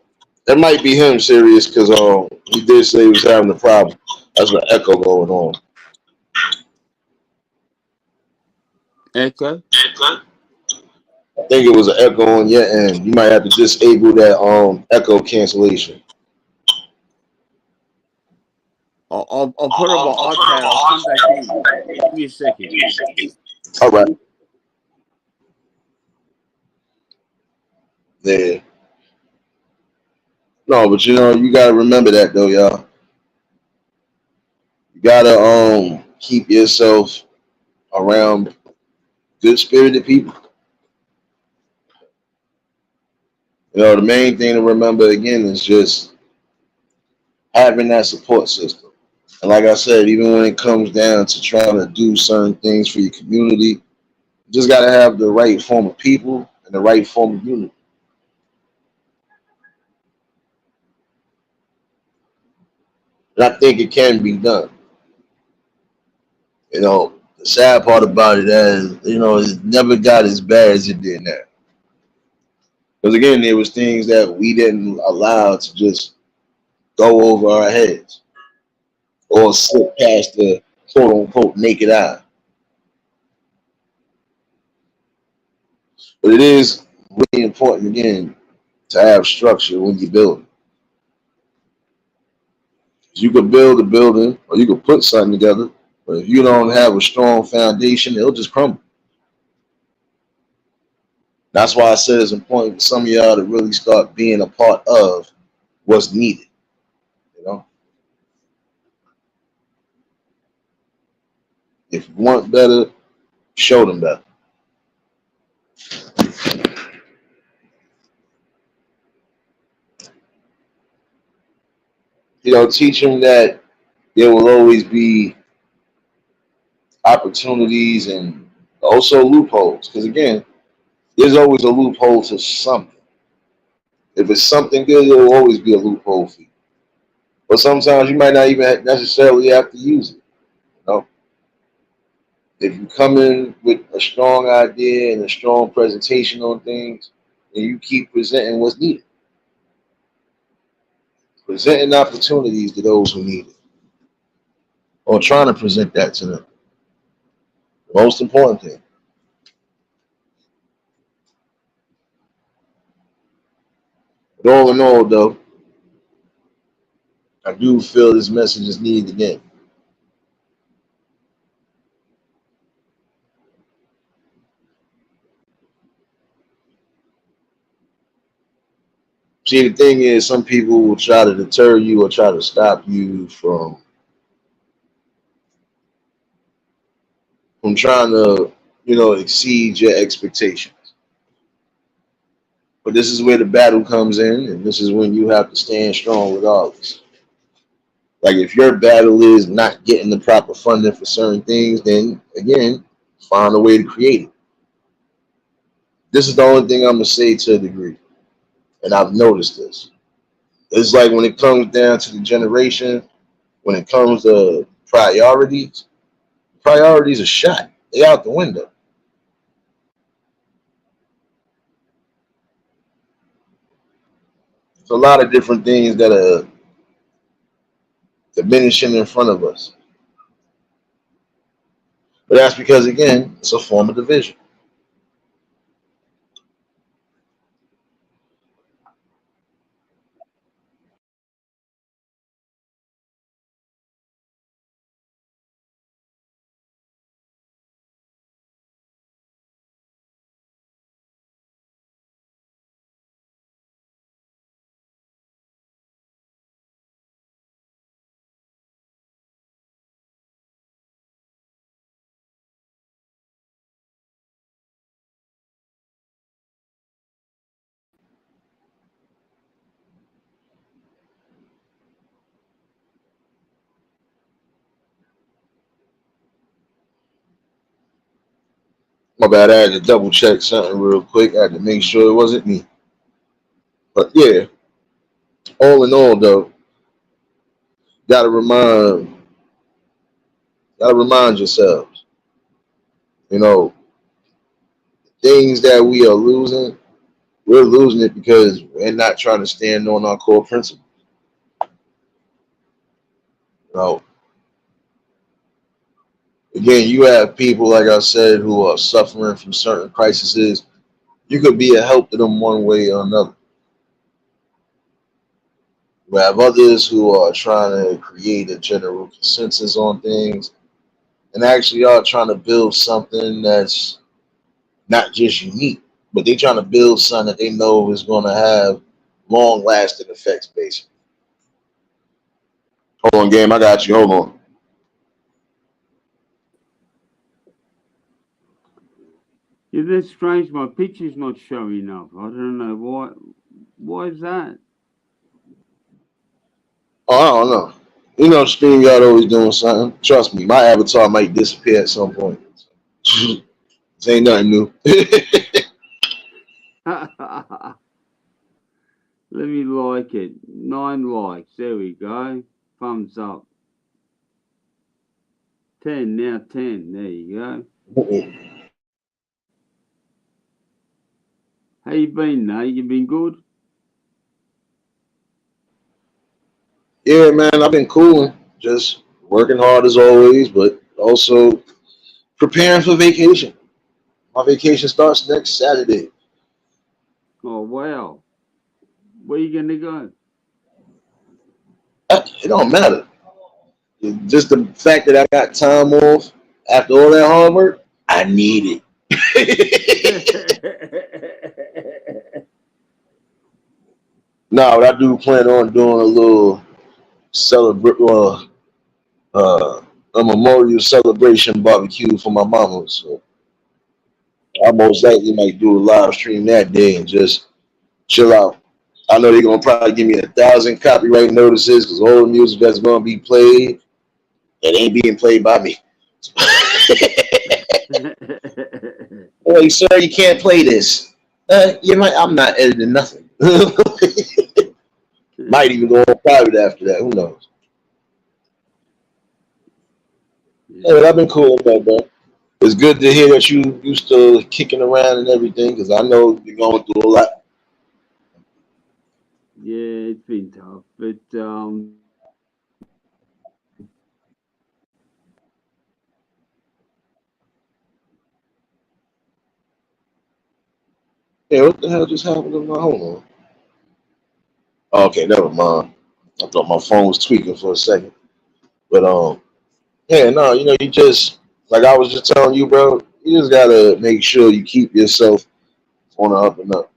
that might be him serious because he did say he was having a problem. That's an echo going on. Echo? I think it was an echo on your end. You might have to disable that echo cancellation. I'll put it on iPad. I'll come back in. Give me a second. All right. Yeah. No, but you gotta remember that though, y'all. You gotta keep yourself around good spirited people. The main thing to remember again is just having that support system. And like I said, even when it comes down to trying to do certain things for your community, You just got to have the right form of people and the right form of unity. And I think it can be done. You know, the sad part about it is, it never got as bad as it did now. Because again, there was things that we didn't allow to just go over our heads or slip past the quote unquote naked eye. But it is really important again to have structure when you build. You could build a building or you could put something together, but if you don't have a strong foundation, it'll just crumble. That's why I said it's important for some of y'all to really start being a part of what's needed. You know, if you want better, show them better. Teach them that there will always be opportunities and also loopholes. Because again, there's always a loophole to something. If it's something good, there will always be a loophole for you. But sometimes you might not even necessarily have to use it. You know, if you come in with a strong idea and a strong presentation on things, and you keep presenting what's needed, presenting opportunities to those who need it, or trying to present that to them. The most important thing. But all in all, though, I do feel this message is needed again. See, the thing is, some people will try to deter you or try to stop you from trying to, exceed your expectations. But this is where the battle comes in, and this is when you have to stand strong regardless. Like if your battle is not getting the proper funding for certain things, then again, find a way to create it. This is the only thing I'm gonna say to a degree, and I've noticed this. It's like when it comes down to the generation, when it comes to priorities are shot. They out the window. It's a lot of different things that are diminishing in front of us. But that's because again, it's a form of division. My bad, I had to double check something real quick. I had to make sure it wasn't me. But yeah, all in all though, gotta remind gotta remind yourselves, you know, things that we are losing, we're losing it because we're not trying to stand on our core principles. You know, again, you have people like I said who are suffering from certain crises. You could be a help to them one way or another. We have others who are trying to create a general consensus on things and actually are trying to build something that's not just unique, but they're trying to build something that they know is going to have long lasting effects, basically. Hold on, game. I got you. Hold on. Yeah, that's strange. My picture's not showing up. I don't know why. Why is that? Oh, I don't know. StreamYard always doing something. Trust me, my avatar might disappear at some point. This ain't nothing new. Let me like it. 9 likes. There we go. Thumbs up. 10 now. 10. There you go. How you been, Nate? You been good? Yeah, man, I've been cooling. Just working hard as always, but also preparing for vacation. My vacation starts next Saturday. Oh, wow. Where you going to go? It don't matter. Just the fact that I got time off after all that hard work, I need it. No, but I do plan on doing a little celebrate, a memorial celebration barbecue for my mama. So I most likely might do a live stream that day and just chill out. I know they're gonna probably give me 1,000 copyright notices because all the music that's gonna be played, it ain't being played by me. Hey, sir, you can't play this. You might. I'm not editing nothing. Might even go on private after that. Who knows? Yeah, but I've been cool with that, bro. It's good to hear that you still kicking around and everything because I know you're going through a lot. Yeah, it's been tough, but Yeah, what the hell just happened to my hold on? Okay, never mind. I thought my phone was tweaking for a second. But yeah, no, you just like I was just telling you, bro, you just gotta make sure you keep yourself on the up and up.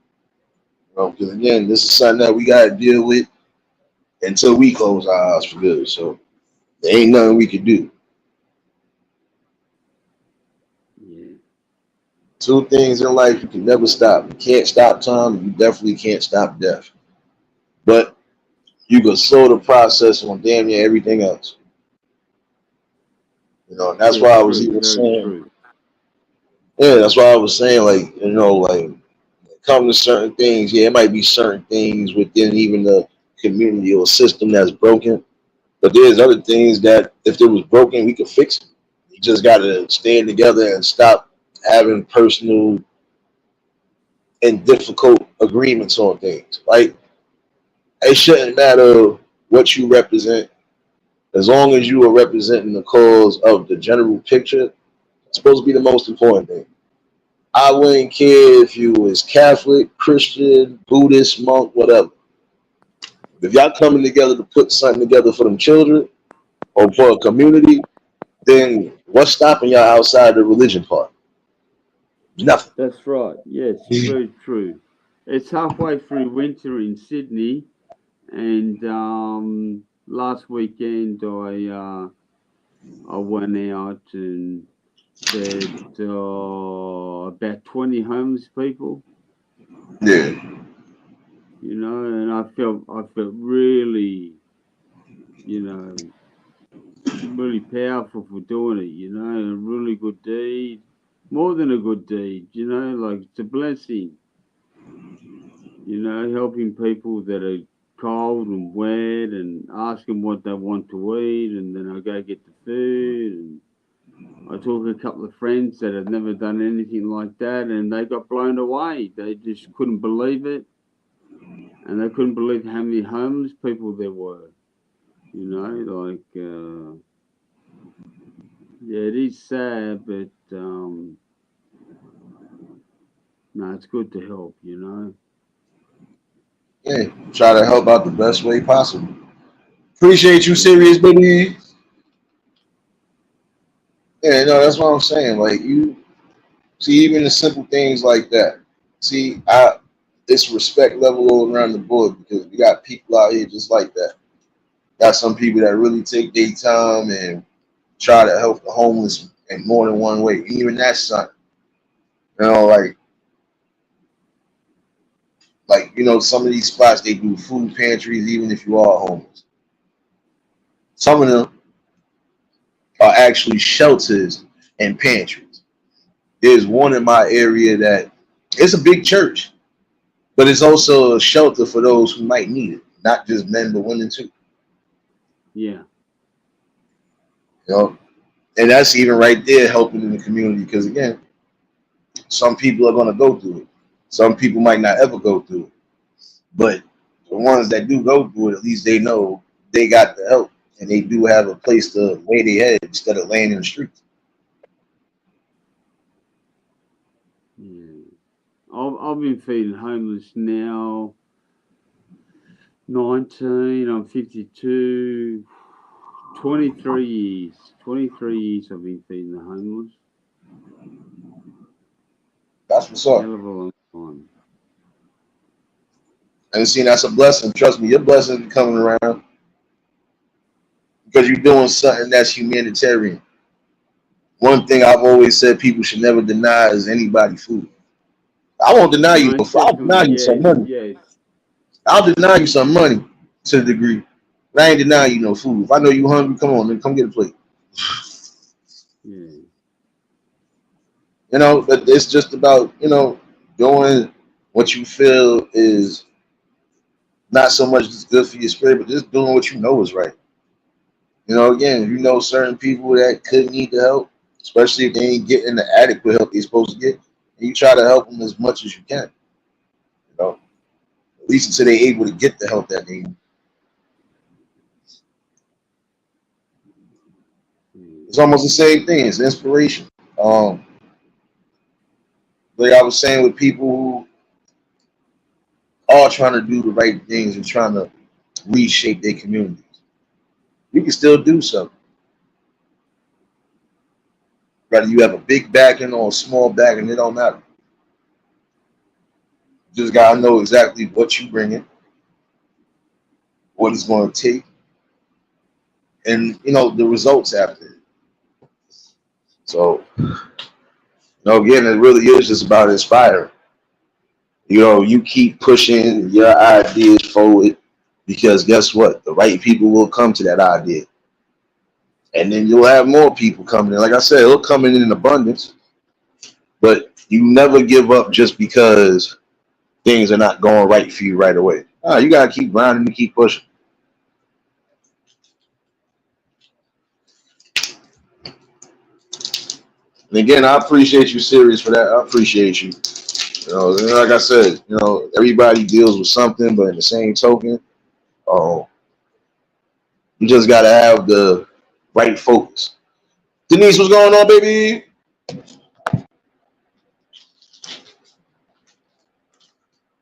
Because again, this is something that we gotta deal with until we close our eyes for good. So there ain't nothing we can do. yeah. Two things in life you can never stop. You can't stop time, you definitely can't stop death. But you can slow the process on damn near everything else. And that's Yeah, why I was true, even very saying, true. yeah, that's why I was saying, like, like, come to certain things, yeah, it might be certain things within even the community or system that's broken, but there's other things that if it was broken, we could fix it. You just got to stand together and stop having personal and difficult agreements on things. Like, it shouldn't matter what you represent, as long as you are representing the cause of the general picture. It's supposed to be the most important thing. I wouldn't care if you was Catholic, Christian, Buddhist, monk, whatever. If y'all coming together to put something together for them children or for a community, then what's stopping y'all outside the religion part? Nothing. That's right. Yes, very true. It's halfway through winter in Sydney, and last weekend I went out and fed about 20 homeless people. Yeah. And I felt really, you know, really powerful for doing it. A really good deed, more than a good deed. Like it's a blessing. Helping people that are cold and wet and ask them what they want to eat, and then I go get the food. And I talk to a couple of friends that have never done anything like that, and they got blown away. They just couldn't believe it, and they couldn't believe how many homeless people there were. Yeah, it is sad, but no, it's good to help. Yeah. Try to help out the best way possible. Appreciate you, serious baby. Yeah, no, that's what I'm saying. Like you see, even the simple things like that. See, it's respect level all around the board because we got people out here just like that. Got some people that really take their time and try to help the homeless in more than one way. Even that's something. Like some of these spots they do food pantries even if you are homeless. Some of them are actually shelters and pantries. There's one in my area that it's a big church, but it's also a shelter for those who might need it, not just men but women too. Yeah. You know, and that's even right there helping in the community because again, some people are going to go through it. Some people might not ever go through it, but the ones that do go through it, at least they know they got the help and they do have a place to lay their head instead of laying in the streets. Yeah. I've been feeding homeless now. 19. I'm 52. 23 years. 23 years I've been feeding the homeless. That's what's up. Hell of a long time. And see, that's a blessing. Trust me, your blessing is coming around because you're doing something that's humanitarian. One thing I've always said people should never deny is anybody food. I won't deny you no Most food. I'll deny you definitely, some yes, money. yes. I'll deny you some money to the degree. But I ain't denying you no food. If I know you hungry, come on, then come get a plate. Yeah. You know, but it's just about, doing what you feel is not so much just good for your spirit, but just doing what you know is right. Again, if you know certain people that could need the help, especially if they ain't getting the adequate help they're supposed to get, and you try to help them as much as you can. At least until they're able to get the help that they need. It's almost the same thing. It's inspiration. Like I was saying, with people who are trying to do the right things and trying to reshape their communities, you can still do something. Whether you have a big backing or a small backing, it don't matter. You just gotta know exactly what you bring in, what it's going to take, and the results after it. So, again, it really is just about inspiring. You keep pushing your ideas forward because guess what? The right people will come to that idea. And then you'll have more people coming in. Like I said, it'll come in abundance, but you never give up just because things are not going right for you right away. You got to keep grinding and keep pushing. And again, I appreciate you, Sirius, for that. I appreciate you. Like I said, everybody deals with something, but in the same token, you just got to have the right focus. Denise, what's going on, baby?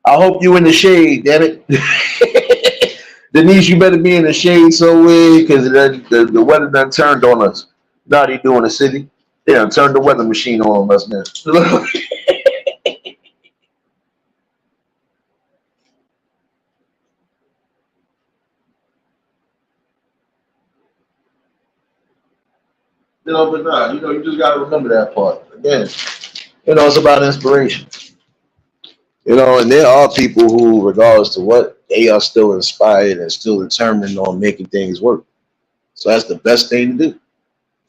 I hope you in the shade, damn it. Denise, you better be in the shade somewhere because the weather done turned on us. Now they doing the city. They done turned the weather machine on us now. But nah, you just got to remember that part. Again, it's about inspiration. And there are people who, regardless to what, they are still inspired and still determined on making things work. So that's the best thing to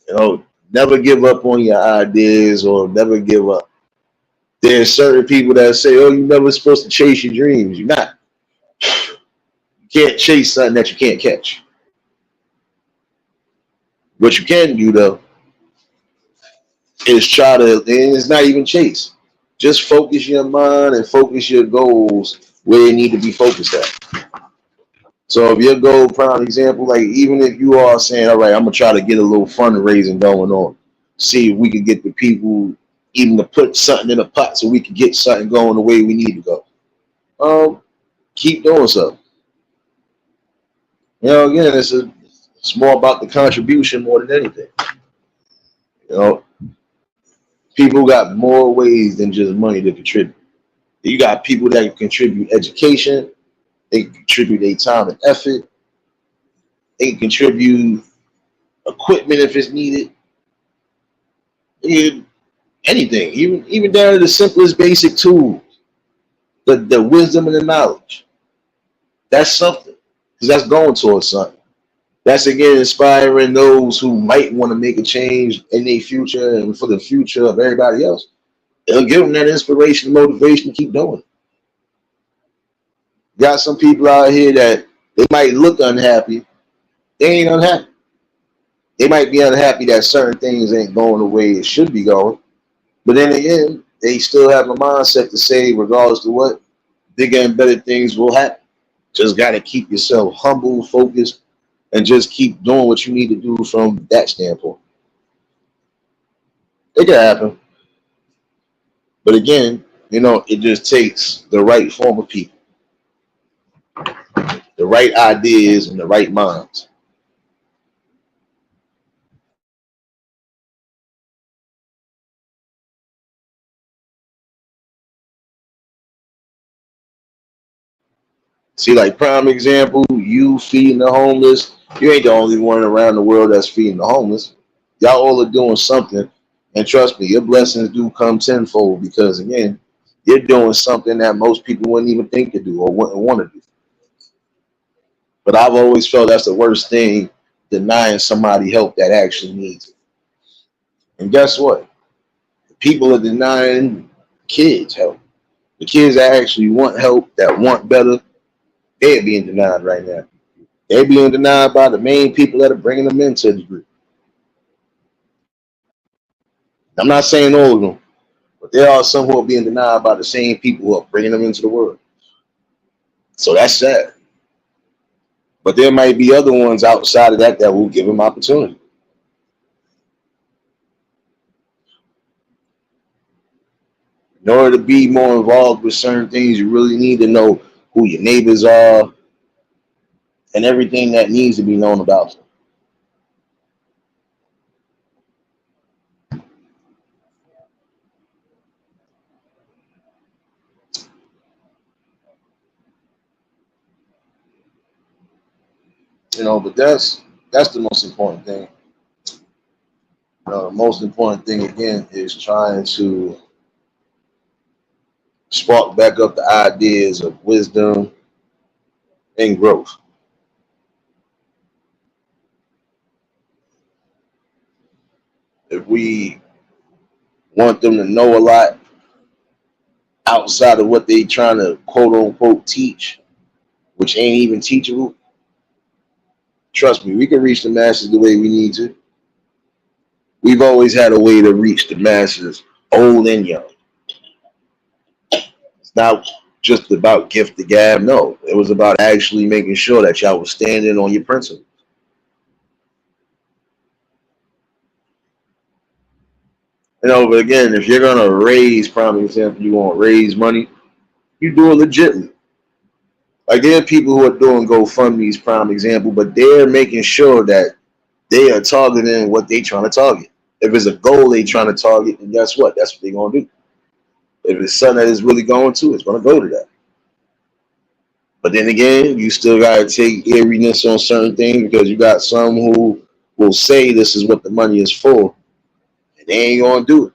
do. Never give up on your ideas or never give up. There's certain people that say, oh, you're never supposed to chase your dreams. You're not. You can't chase something that you can't catch. What you can do, though, is try to, and it's not even chase. Just focus your mind and focus your goals where they need to be focused at. So if your goal, prime example, like even if you are saying, all right, I'm going to try to get a little fundraising going on, see if we can get the people even to put something in a pot so we can get something going the way we need to go. Keep doing so. Again, it's more about the contribution more than anything. People got more ways than just money to contribute. You got people that can contribute education, they can contribute their time and effort, they can contribute equipment if it's needed. Anything, even down to the simplest basic tools, the wisdom and the knowledge. That's something, because that's going towards something. That's again inspiring those who might want to make a change in their future and for the future of everybody else. It'll give them that inspiration and motivation to keep doing it. Got some people out here that they might look unhappy. They ain't unhappy. They might be unhappy that certain things ain't going the way it should be going. But then again, they still have a mindset to say, regardless to what, bigger and better things will happen. Just got to keep yourself humble, focused, and just keep doing what you need to do from that standpoint. It can happen. But again, it just takes the right form of people, the right ideas, and the right minds. See, like prime example, you feeding the homeless. You ain't the only one around the world that's feeding the homeless. Y'all all are doing something, and trust me, your blessings do come tenfold because again, you're doing something that most people wouldn't even think to do or wouldn't want to do. But I've always felt that's the worst thing, denying somebody help that actually needs it. And guess what? People are denying kids help. The kids that actually want help, that want better, they're being denied right now. They're being denied by the main people that are bringing them into the group. I'm not saying all of them, but there are some who are being denied by the same people who are bringing them into the world. So that's sad. But there might be other ones outside of that that will give them opportunity. In order to be more involved with certain things, you really need to know who your neighbors are and everything that needs to be known about them. But that's the most important thing. The most important thing again is trying to spark back up the ideas of wisdom and growth. If we want them to know a lot outside of what they trying to quote unquote teach, which ain't even teachable, trust me, we can reach the masses the way we need to. We've always had a way to reach the masses, old and young. It's not just about gift the gab. No, it was about actually making sure that y'all was standing on your principles. But again, if you're gonna raise, prime example, you want to raise money, you do it legitly. Like there are people who are doing GoFundMe's, prime example, but they're making sure that they are targeting what they trying to target. If it's a goal they trying to target, then guess what? That's what they're gonna do. If it's something that is really going to, it's gonna go to that. But then again, you still gotta take eeriness on certain things because you got some who will say this is what the money is for, and they ain't gonna do it.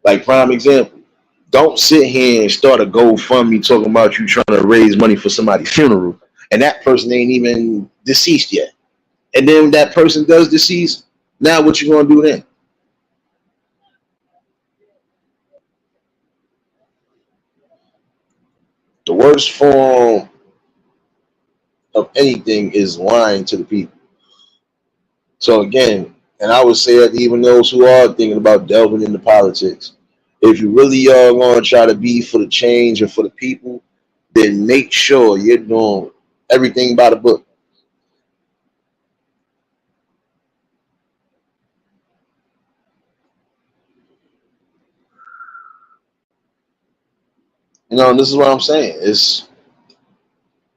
Like prime example, don't sit here and start a GoFundMe talking about you trying to raise money for somebody's funeral, and that person ain't even deceased yet. And then when that person does decease, now what you gonna do then? The worst form of anything is lying to the people. So again, and I would say that even those who are thinking about delving into politics, if you really are going to try to be for the change and for the people, then make sure you're doing everything by the book. And this is what I'm saying. It's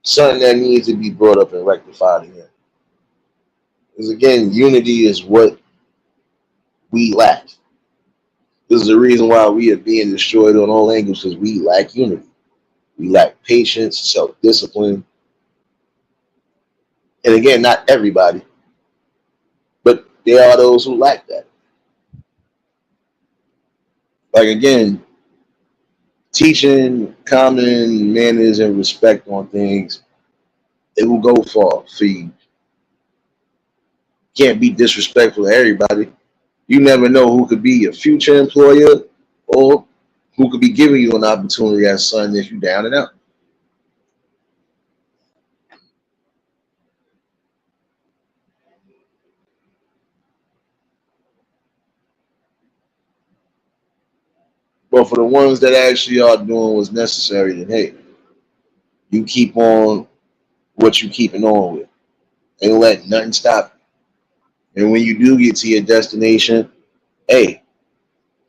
something that needs to be brought up and rectified again. Because again, unity is what we lack. This is the reason why we are being destroyed on all angles because we lack unity. We lack patience, self-discipline. And again, not everybody, but there are those who lack that. Like again, teaching common manners and respect on things, it will go far for you. Can't be disrespectful to everybody. You never know who could be your future employer or who could be giving you an opportunity as son if you down and out. But for the ones that actually are doing what's necessary, then hey, you keep on what you keeping on with. Ain't let nothing stop you. And when you do get to your destination, hey,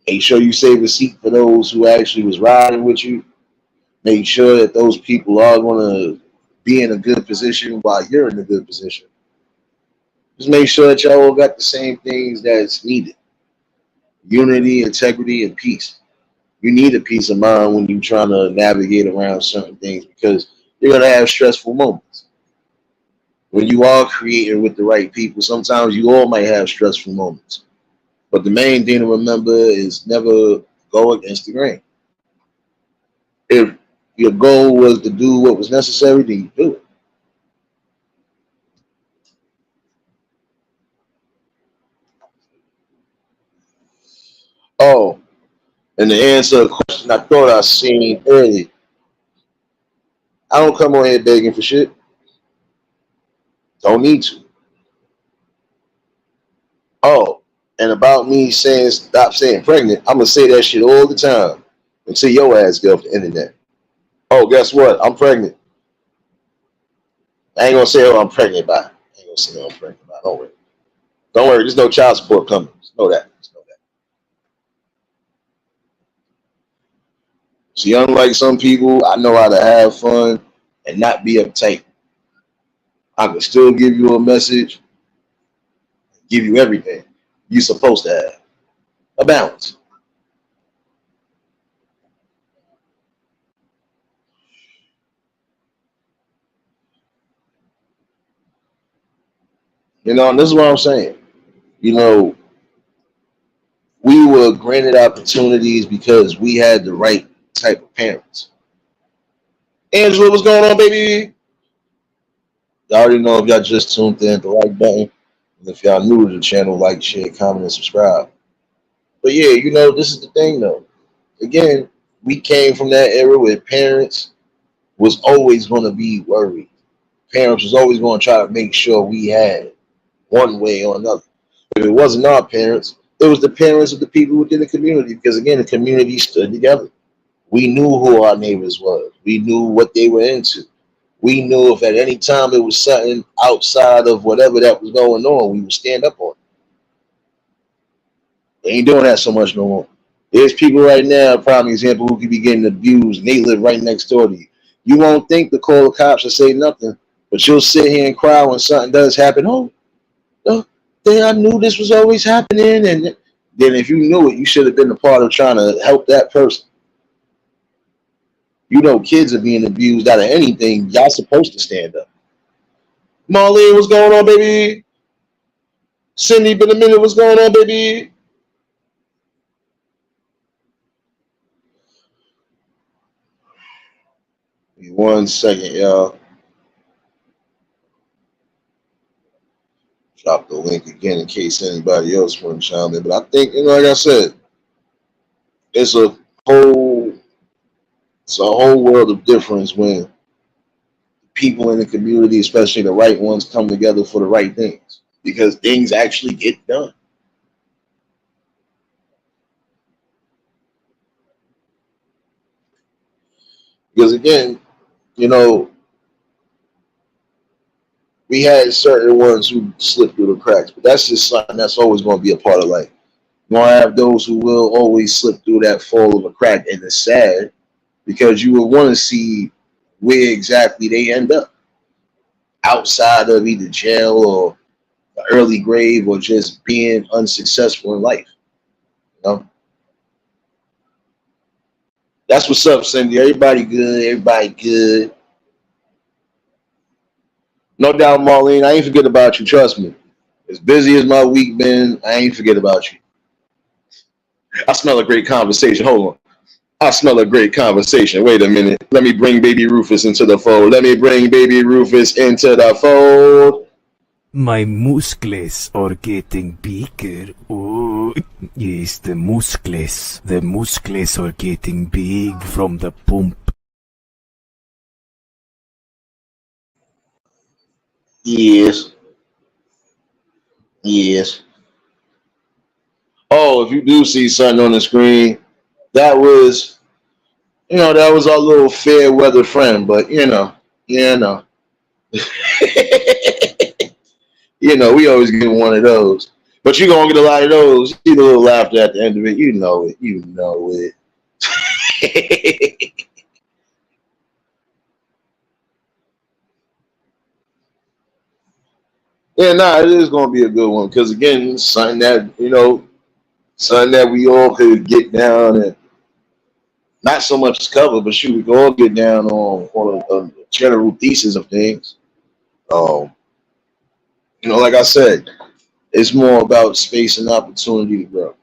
make sure you save a seat for those who actually was riding with you. Make sure that those people are gonna be in a good position while you're in a good position. Just make sure that y'all all got the same things that's needed. Unity, integrity, and peace. You need a peace of mind when you're trying to navigate around certain things because you're gonna have stressful moments. When you are creating with the right people, sometimes you all might have stressful moments. But the main thing to remember is never go against the grain. If your goal was to do what was necessary, then you do it. Oh, and to answer a question I thought I seen earlier, I don't come on here begging for shit. Don't need to. Oh, and about me saying stop saying pregnant, I'm gonna say that shit all the time until your ass get off the internet. Oh, guess what? I'm pregnant. I ain't gonna say oh I'm pregnant by. I ain't gonna say oh I'm pregnant by. Don't worry. Don't worry. There's no child support coming. Just know that. Just know that. See, unlike some people, I know how to have fun and not be uptight. I can still give you a message, give you everything you're supposed to have. A balance. And this is what I'm saying. You know, we were granted opportunities because we had the right type of parents. Angela, what's going on, baby? Y'all already know if y'all just tuned in, the like button. And if y'all new to the channel, like, share, comment, and subscribe. But yeah, this is the thing though. Again, we came from that era where parents was always going to be worried. Parents was always going to try to make sure we had one way or another. If it wasn't our parents, it was the parents of the people within the community. Because again, the community stood together. We knew who our neighbors were. We knew what they were into. We knew if at any time it was something outside of whatever that was going on, we would stand up on it. They ain't doing that so much no more. There's people right now, a prime example, who could be getting abused, and they live right next door to you. You won't think to call the cops or say nothing, but you'll sit here and cry when something does happen. Oh, then I knew this was always happening. And then if you knew it, you should have been a part of trying to help that person. Kids are being abused out of anything. Y'all supposed to stand up. Marlene, what's going on, baby? Cindy, been a minute. What's going on, baby? Give me 1 second, y'all. Drop the link again in case anybody else want to chime in. But I think, like I said, it's a whole world of difference when people in the community, especially the right ones, come together for the right things, because things actually get done. Because again, we had certain ones who slipped through the cracks, but that's just something that's always going to be a part of life. You're going to have those who will always slip through that fall of a crack, and it's sad because you will want to see where exactly they end up, outside of either jail or the early grave or just being unsuccessful in life. That's what's up, Cindy. Everybody good. Everybody good. No doubt, Marlene. I ain't forget about you. Trust me. As busy as my week been, I ain't forget about you. I smell a great conversation. Hold on. I smell a great conversation. Wait a minute. Let me bring baby Rufus into the fold. Let me bring baby Rufus into the fold. My muscles are getting bigger. Oh. Yes, the muscles. The muscles are getting big from the pump. Yes. Yes. Oh, if you do see something on the screen, that was, that was our little fair weather friend, but you know, we always get one of those. But you're gonna get a lot of those. You see the little laughter at the end of it. You know it. You know it. Yeah, nah, it is gonna be a good one because again, it's something that we all could get down and not so much as cover, but shoot, we could all get down on a general thesis of things. Um, like I said, it's more about space and opportunity to grow.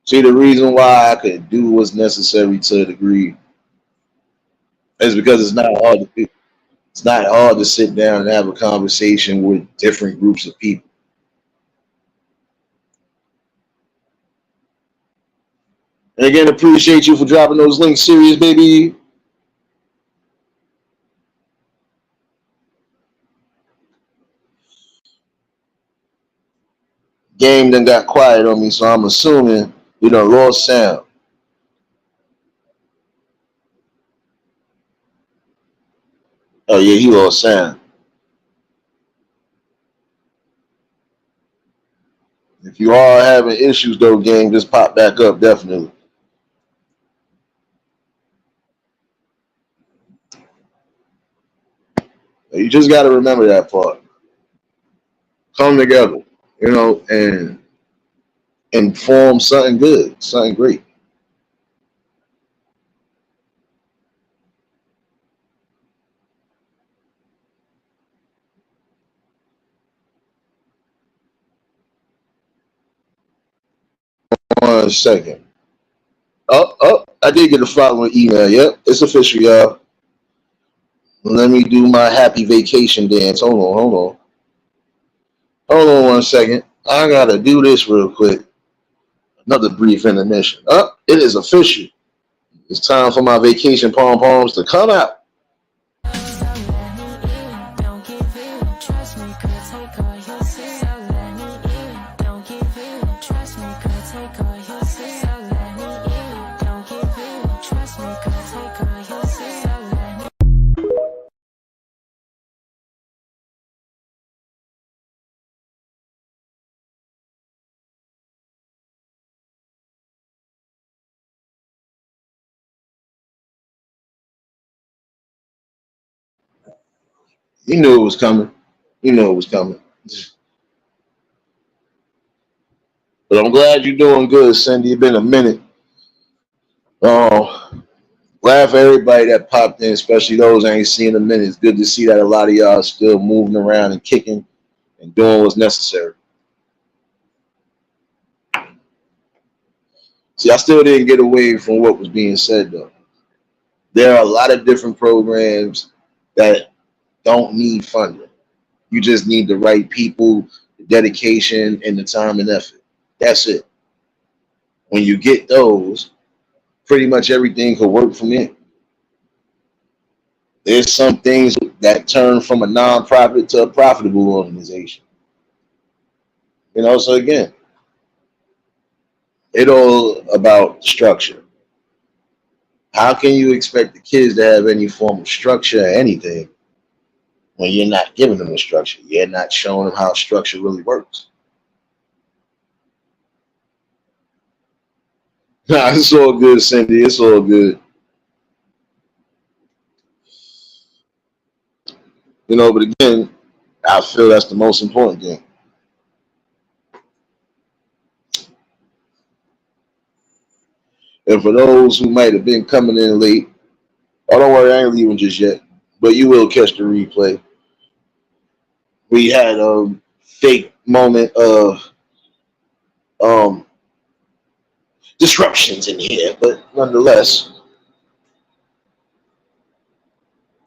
See, the reason why I could do what's necessary to a degree is because it's not hard to sit down and have a conversation with different groups of people. And again, appreciate you for dropping those links, serious baby. Game then got quiet on me, so I'm assuming lost sound. Oh yeah, he lost sound. If you are having issues though, game, just pop back up definitely. You just got to remember that part. Come together, and form something good, something great. One second. Oh, I did get a following email. Yep, it's official, y'all. Let me do my happy vacation dance. Hold on 1 second. I gotta do this real quick. Another brief intermission. It is official. It's time for my vacation pom poms to come out. You knew it was coming. You knew it was coming. But I'm glad you're doing good, Cindy. It's been a minute. Oh, glad for everybody that popped in, especially those I ain't seen in a minute. It's good to see that a lot of y'all are still moving around and kicking and doing what's necessary. See, I still didn't get away from what was being said, though. There are a lot of different programs that don't need funding. You just need the right people, the dedication, and the time and effort. That's it. When you get those, pretty much everything could work from it. There's some things that turn from a nonprofit to a profitable organization. So again, it all about structure. How can you expect the kids to have any form of structure or anything when you're not giving them the structure? You're not showing them how structure really works. Nah, it's all good, Cindy. It's all good. But again, I feel that's the most important thing. And for those who might have been coming in late, don't worry, I ain't leaving just yet. But you will catch the replay. We had a fake moment of um, disruptions in here, but nonetheless,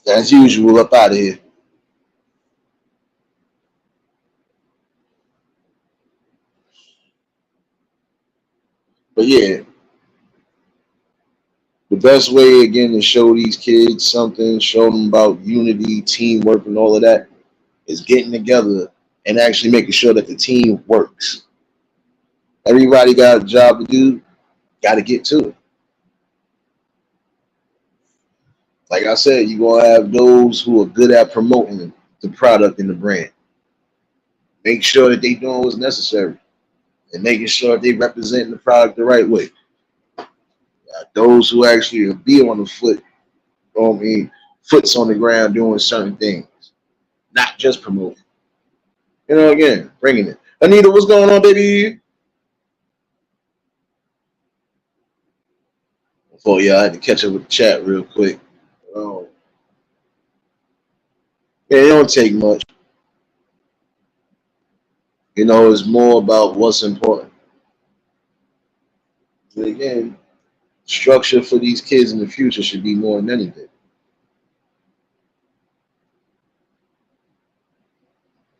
as usual, up out of here. But yeah, the best way again to show these kids something, show them about unity, teamwork, and all of that is getting together and actually making sure that the team works. Everybody got a job to do, got to get to it. Like I said, you're going to have those who are good at promoting the product and the brand. Make sure that they doing what's necessary and making sure they representing the product the right way. Those who actually be on the foot, I mean, foots on the ground doing certain things, not just promoting. Again, bringing it. Anita, what's going on, baby? Before y'all had to catch up with the chat real quick. Um, it don't take much. It's more about what's important. But again, structure for these kids in the future should be more than anything.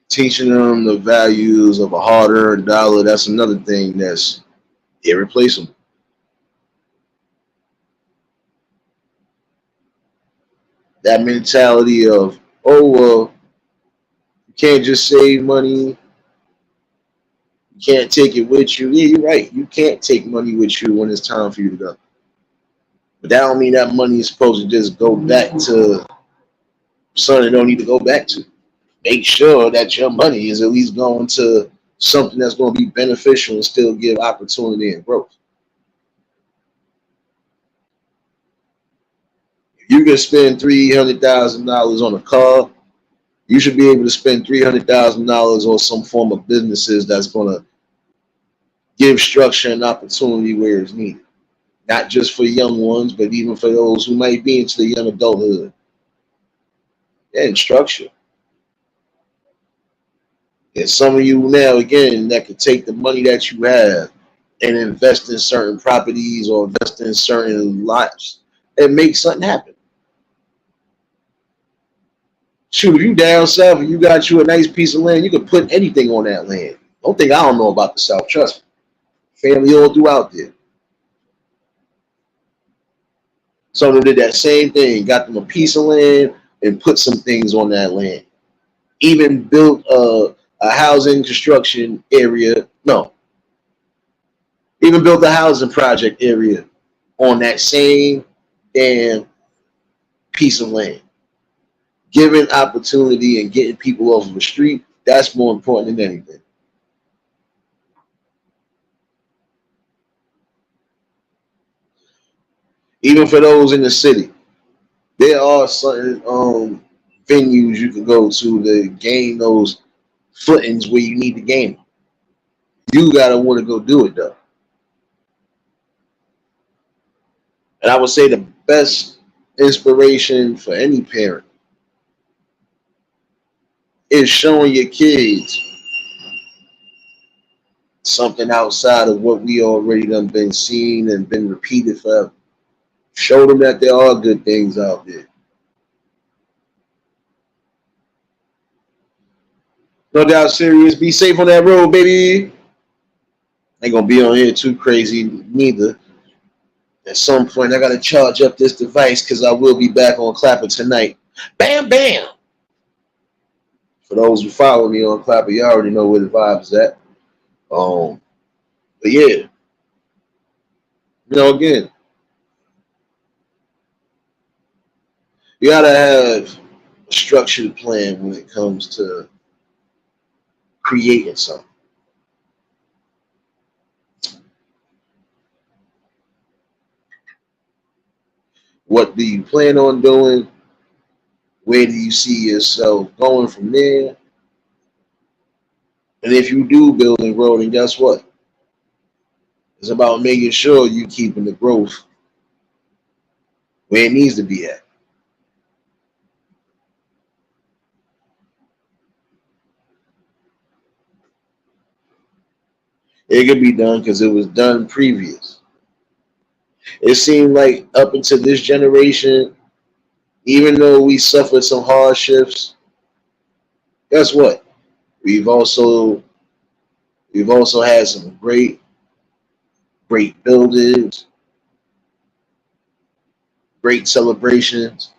Teaching them the values of a hard-earned dollar, that's another thing that's irreplaceable. That mentality of, oh, well, you can't just save money. You can't take it with you. Yeah, you're right. You can't take money with you when it's time for you to go. But that don't mean that money is supposed to just go back to something it don't need to go back to. Make sure that your money is at least going to something that's going to be beneficial and still give opportunity and growth. If you can spend $300,000 on a car, you should be able to spend $300,000 on some form of businesses that's going to give structure and opportunity where it's needed. Not just for young ones, but even for those who might be into the young adulthood. And structure. And some of you now, again, that could take the money that you have and invest in certain properties or invest in certain lots and make something happen. Shoot, if you down south and you got you a nice piece of land, you can put anything on that land. Don't think I don't know about the South. Trust me. Family all throughout there. Some of them did that same thing, got them a piece of land and put some things on that land. Even built a housing construction area. No. Even built a housing project area on that same damn piece of land. Giving opportunity and getting people off of the street, that's more important than anything. Even for those in the city, there are certain venues you can go to gain those footings where you need to gain them. You gotta want to go do it though. And I would say the best inspiration for any parent is showing your kids something outside of what we already done been seen and been repeated forever. Show them that there are good things out there. No doubt, serious. Be safe on that road, baby. Ain't gonna be on here too crazy neither. At some point, I gotta charge up this device because I will be back on Clapper tonight. Bam, bam. For those who follow me on Clapper, you already know where the vibe is at. But yeah, again, you gotta have a structured plan when it comes to creating something. What do you plan on doing? Where do you see yourself going from there? And if you do build and grow, then guess what? It's about making sure you keeping the growth where it needs to be at. It could be done because it was done previous. It seemed like up until this generation, even though we suffered some hardships, guess what? We've also had some great great buildings, great celebrations,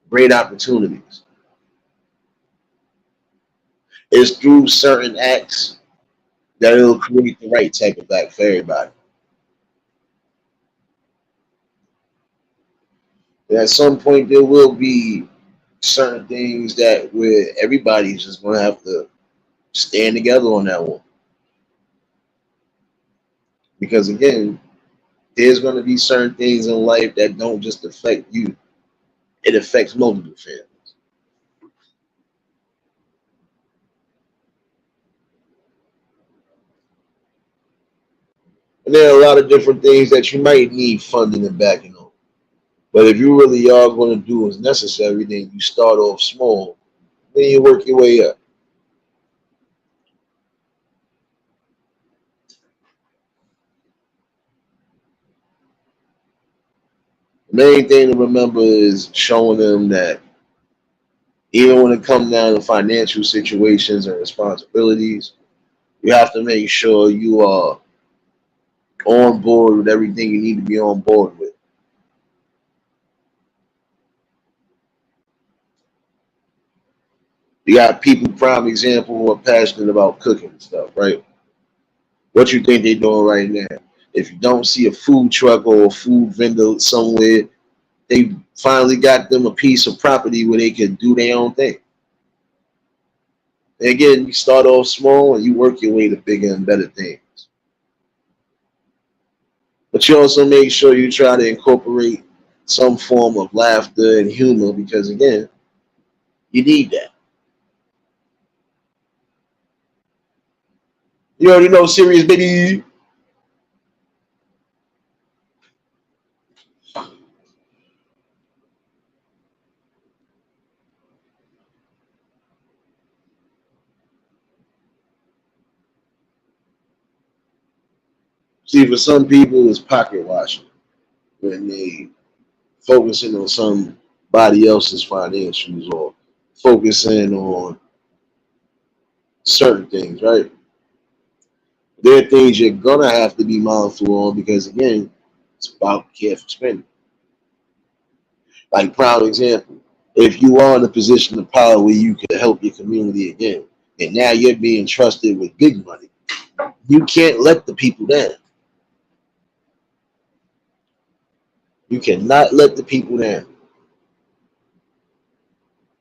great opportunities. It's through certain acts that it'll create the right type of act for everybody. And at some point, there will be certain things that where everybody's just going to have to stand together on that one. Because again, there's going to be certain things in life that don't just affect you, it affects multiple families. And there are a lot of different things that you might need funding and backing on. But if you really are going to do what's necessary, then you start off small, then you work your way up. The main thing to remember is showing them that even when it comes down to financial situations and responsibilities, you have to make sure you are on board with everything you need to be on board with. You got people, prime example, who are passionate about cooking and stuff, right? What you think they're doing right now? If you don't see a food truck or a food vendor somewhere, they finally got them a piece of property where they can do their own thing. And again, you start off small and you work your way to bigger and better things. But you also make sure you try to incorporate some form of laughter and humor because, again, you need that. You already know, serious baby. See, for some people, it's pocket watching when they focusing on somebody else's financials or focusing on certain things, right? There are things you're gonna have to be mindful on because again, it's about careful spending. Like prime example, if you are in a position of power where you can help your community again, and now you're being trusted with big money, you can't let the people down. You cannot let the people down.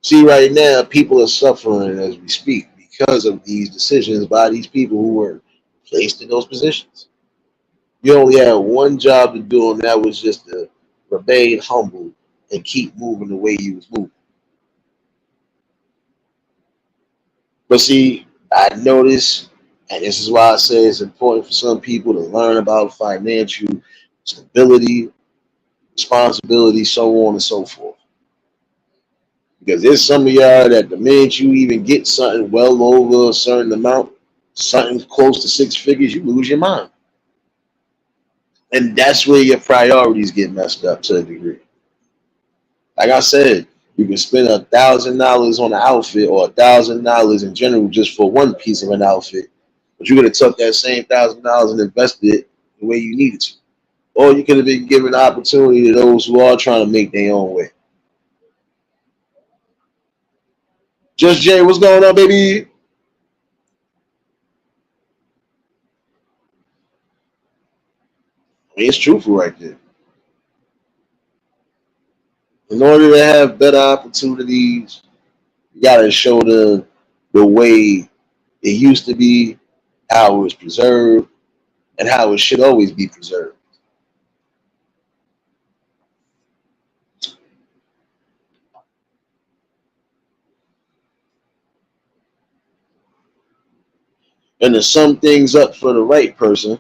See, right now, people are suffering as we speak because of these decisions by these people who were placed in those positions. You only had one job to do, and that was just to remain humble and keep moving the way you was moving. But see, I notice, and this is why I say it's important for some people to learn about financial stability, responsibility, so on and so forth. Because there's some of y'all that the minute you even get something well over a certain amount, something close to six figures, you lose your mind. And that's where your priorities get messed up to a degree. Like I said, you can spend $1,000 on an outfit or $1,000 in general just for one piece of an outfit, but you could have took that same $1,000 and invested it the way you needed to. Or you could have been given the opportunity to those who are trying to make their own way. Just Jay, what's going on, baby? I mean, it's truthful right there. In order to have better opportunities, you gotta show them the way it used to be, how it was preserved, and how it should always be preserved. And to sum things up for the right person,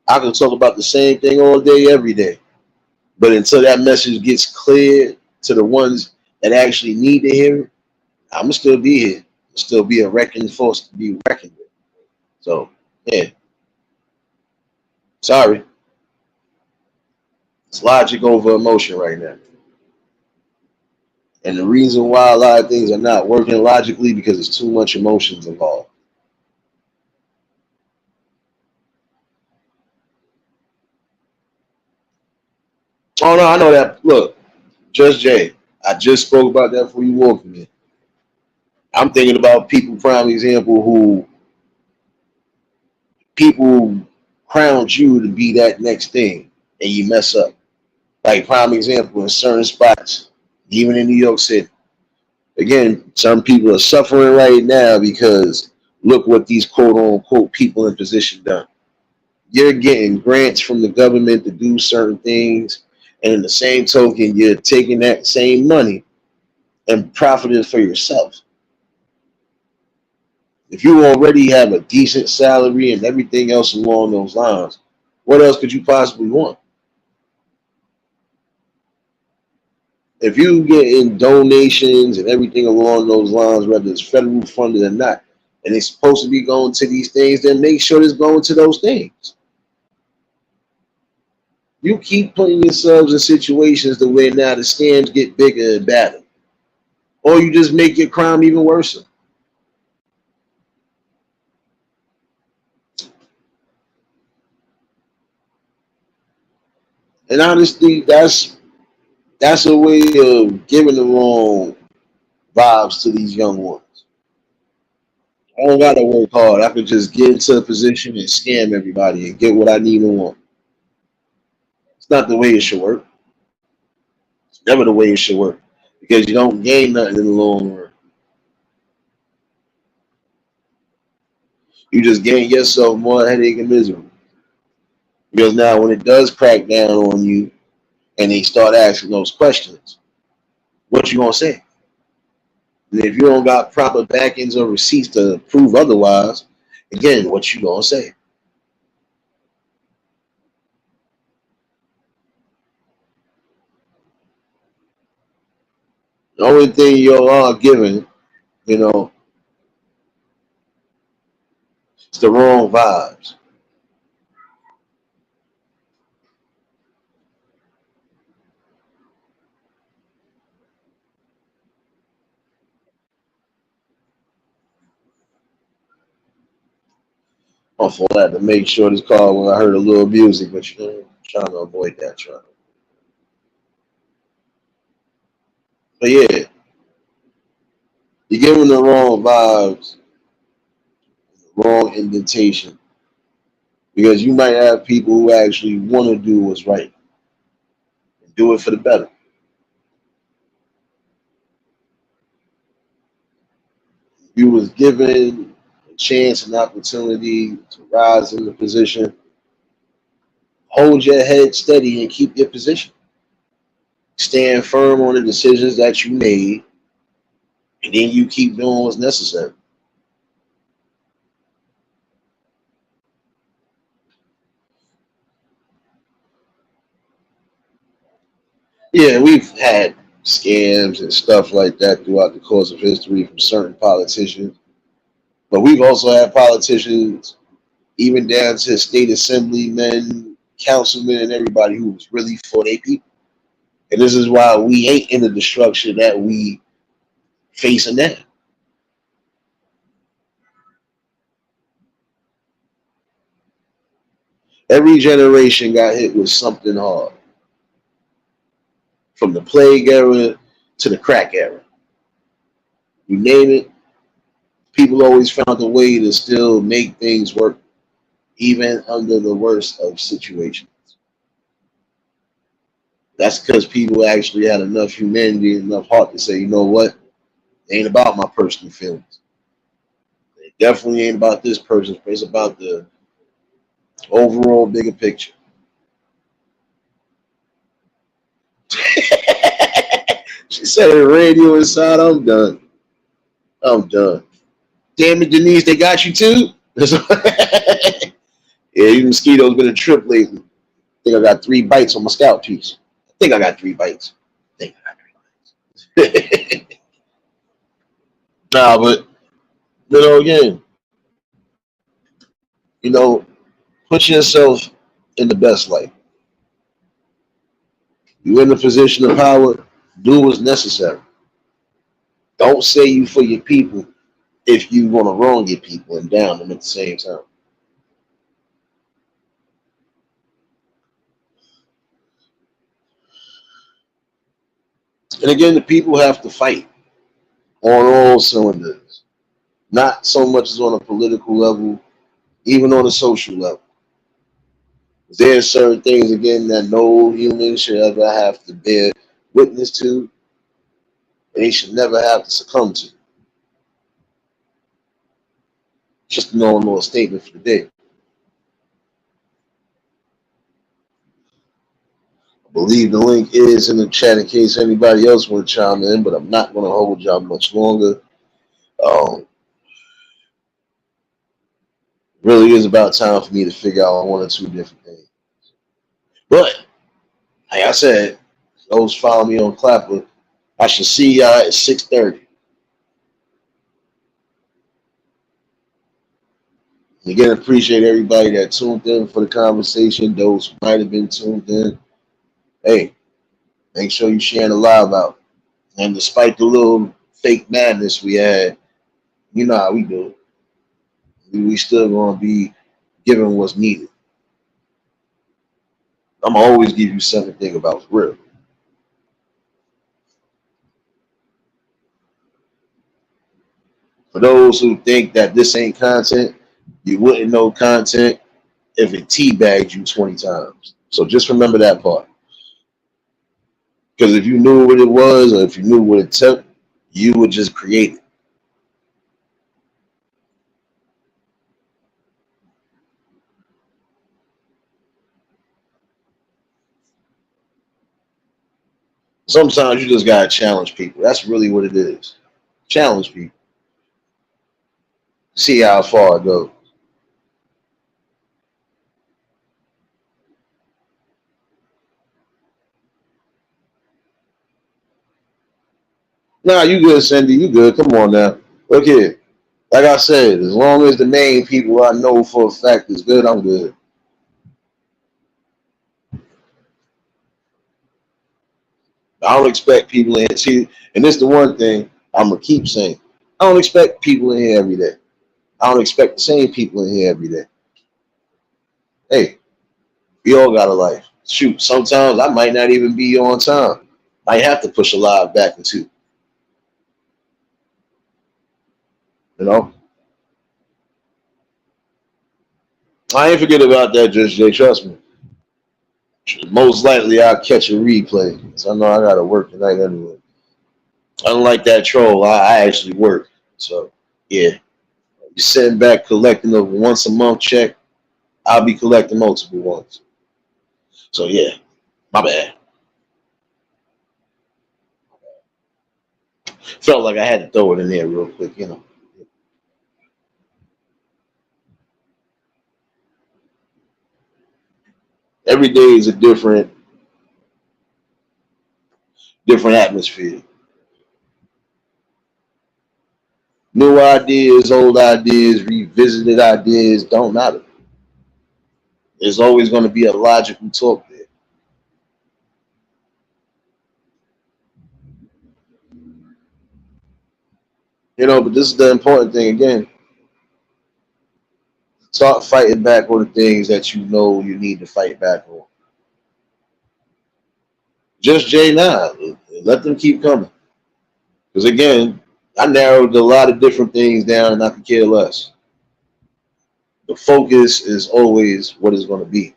I can talk about the same thing all day, every day. But until that message gets clear to the ones that actually need to hear it, I'm gonna still be here. I'll still be a wrecking force to be reckoned with. So, yeah, sorry. It's logic over emotion right now. And the reason why a lot of things are not working logically because there's too much emotions involved. Oh no, I know that. Look, Just Jay, I just spoke about that before you walked in. I'm thinking about people, prime example, who people crowned you to be that next thing, and you mess up. Like prime example, in certain spots, even in New York City. Again, some people are suffering right now because look what these quote unquote people in position done. You're getting grants from the government to do certain things, and in the same token, you're taking that same money and profiting for yourself. If you already have a decent salary and everything else along those lines, what else could you possibly want? If you get in donations and everything along those lines, whether it's federal funded or not, and it's supposed to be going to these things, then make sure it's going to those things. You keep putting yourselves in situations the way now the scams get bigger and badder, or you just make your crime even worse. And honestly, that's a way of giving the wrong vibes to these young ones. I don't gotta work hard. I could just get into a position and scam everybody and get what I need and want. It's not the way it should work. It's never the way it should work because you don't gain nothing in the long run. You just gain yourself more headache and misery. Because now, when it does crack down on you and they start asking those questions, what you gonna say? And if you don't got proper backings or receipts to prove otherwise, again, what you gonna say? The only thing you are giving, you know, it's the wrong vibes. Off all that to make sure this call when I heard a little music, but you know, trying to avoid that. But yeah, you're giving the wrong vibes, wrong indentation, because you might have people who actually want to do what's right and do it for the better. You was given a chance and opportunity to rise in the position. Hold your head steady and keep your position. Stand firm on the decisions that you made, and then you keep doing what's necessary. Yeah, we've had scams and stuff like that throughout the course of history from certain politicians, but we've also had politicians, even down to state assemblymen, councilmen, and everybody who was really for their people. And this is why we ain't in the destruction that we facing now. Every generation got hit with something hard, from the plague era to the crack era. You name it, people always found a way to still make things work, even under the worst of situations. That's because people actually had enough humanity and enough heart to say, you know what? It ain't about my personal feelings. It definitely ain't about this person. It's about the overall bigger picture. She said the radio inside. I'm done. I'm done. Damn it, Denise, they got you too? Yeah, you mosquitoes been a trip lately. I think I got 3 bites on my scalp piece. I think I got 3 bites. I think I got 3 bites. Nah, but again, you know, put yourself in the best light. You in a position of power, do what's necessary. Don't say you for your people if you want to wrong your people and down them at the same time. And again, the people have to fight on all cylinders, not so much as on a political level, even on a social level. There are certain things, again, that no human should ever have to bear witness to, and they should never have to succumb to. Just a normal little statement for the day. I believe the link is in the chat in case anybody else want to chime in, but I'm not going to hold y'all much longer. Really is about time for me to figure out one or two different things. But, like I said, those follow me on Clapper. I should see y'all at 6:30. Again, appreciate everybody that tuned in for the conversation. Those who might have been tuned in, hey, make sure you share the live out. And despite the little fake madness we had, you know how we do it. We still gonna be giving what's needed. I'm gonna always give you something to think about for real. For those who think that this ain't content, you wouldn't know content if it teabagged you 20 times. So just remember that part. Because if you knew what it was, or if you knew what it took, you would just create it. Sometimes you just gotta challenge people. That's really what it is. Challenge people. See how far it goes. Nah, you good, Cindy. You good. Come on now. Look here. Like I said, as long as the main people I know for a fact is good, I'm good. I don't expect people in here. See, and this is the one thing I'm gonna keep saying. I don't expect people in here every day. I don't expect the same people in here every day. Hey, we all got a life. Shoot, sometimes I might not even be on time. I have to push a live back into. You know? I ain't forget about that, Just Jay. Trust me. Most likely I'll catch a replay. So I know I gotta work tonight anyway. Unlike that troll, I actually work. So yeah. You sitting back collecting a once a month check, I'll be collecting multiple ones. So yeah, my bad. Felt like I had to throw it in there real quick, you know. Every day is a different atmosphere. New ideas, old ideas, revisited ideas don't matter. There's always going to be a logical talk there. You know, but this is the important thing again. Start fighting back on the things that you know you need to fight back on. Just J9. Let them keep coming. Because again, I narrowed a lot of different things down and I could care less. The focus is always what it's going to be.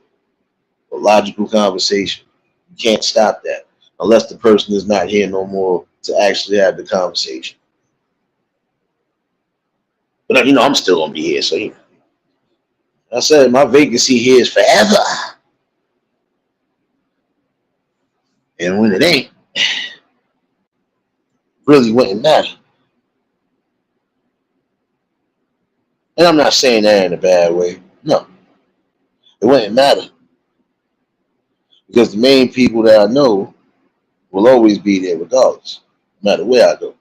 A logical conversation. You can't stop that unless the person is not here no more to actually have the conversation. But you know, I'm still going to be here. So you know. I said my vacancy here is forever. And when it ain't, really wouldn't matter. And I'm not saying that in a bad way. No. It wouldn't matter. Because the main people that I know will always be there regardless, no matter where I go.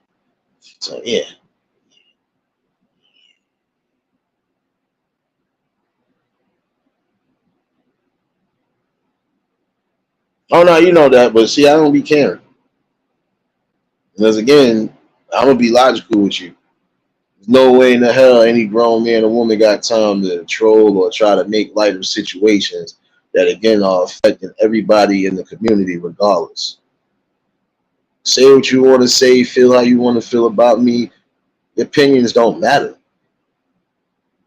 So yeah. Oh no, you know that, but see, I don't be caring. Because again, I'm gonna be logical with you. There's no way in the hell any grown man or woman got time to troll or try to make light of situations that again are affecting everybody in the community regardless. Say what you want to say, feel how you want to feel about me. Your opinions don't matter.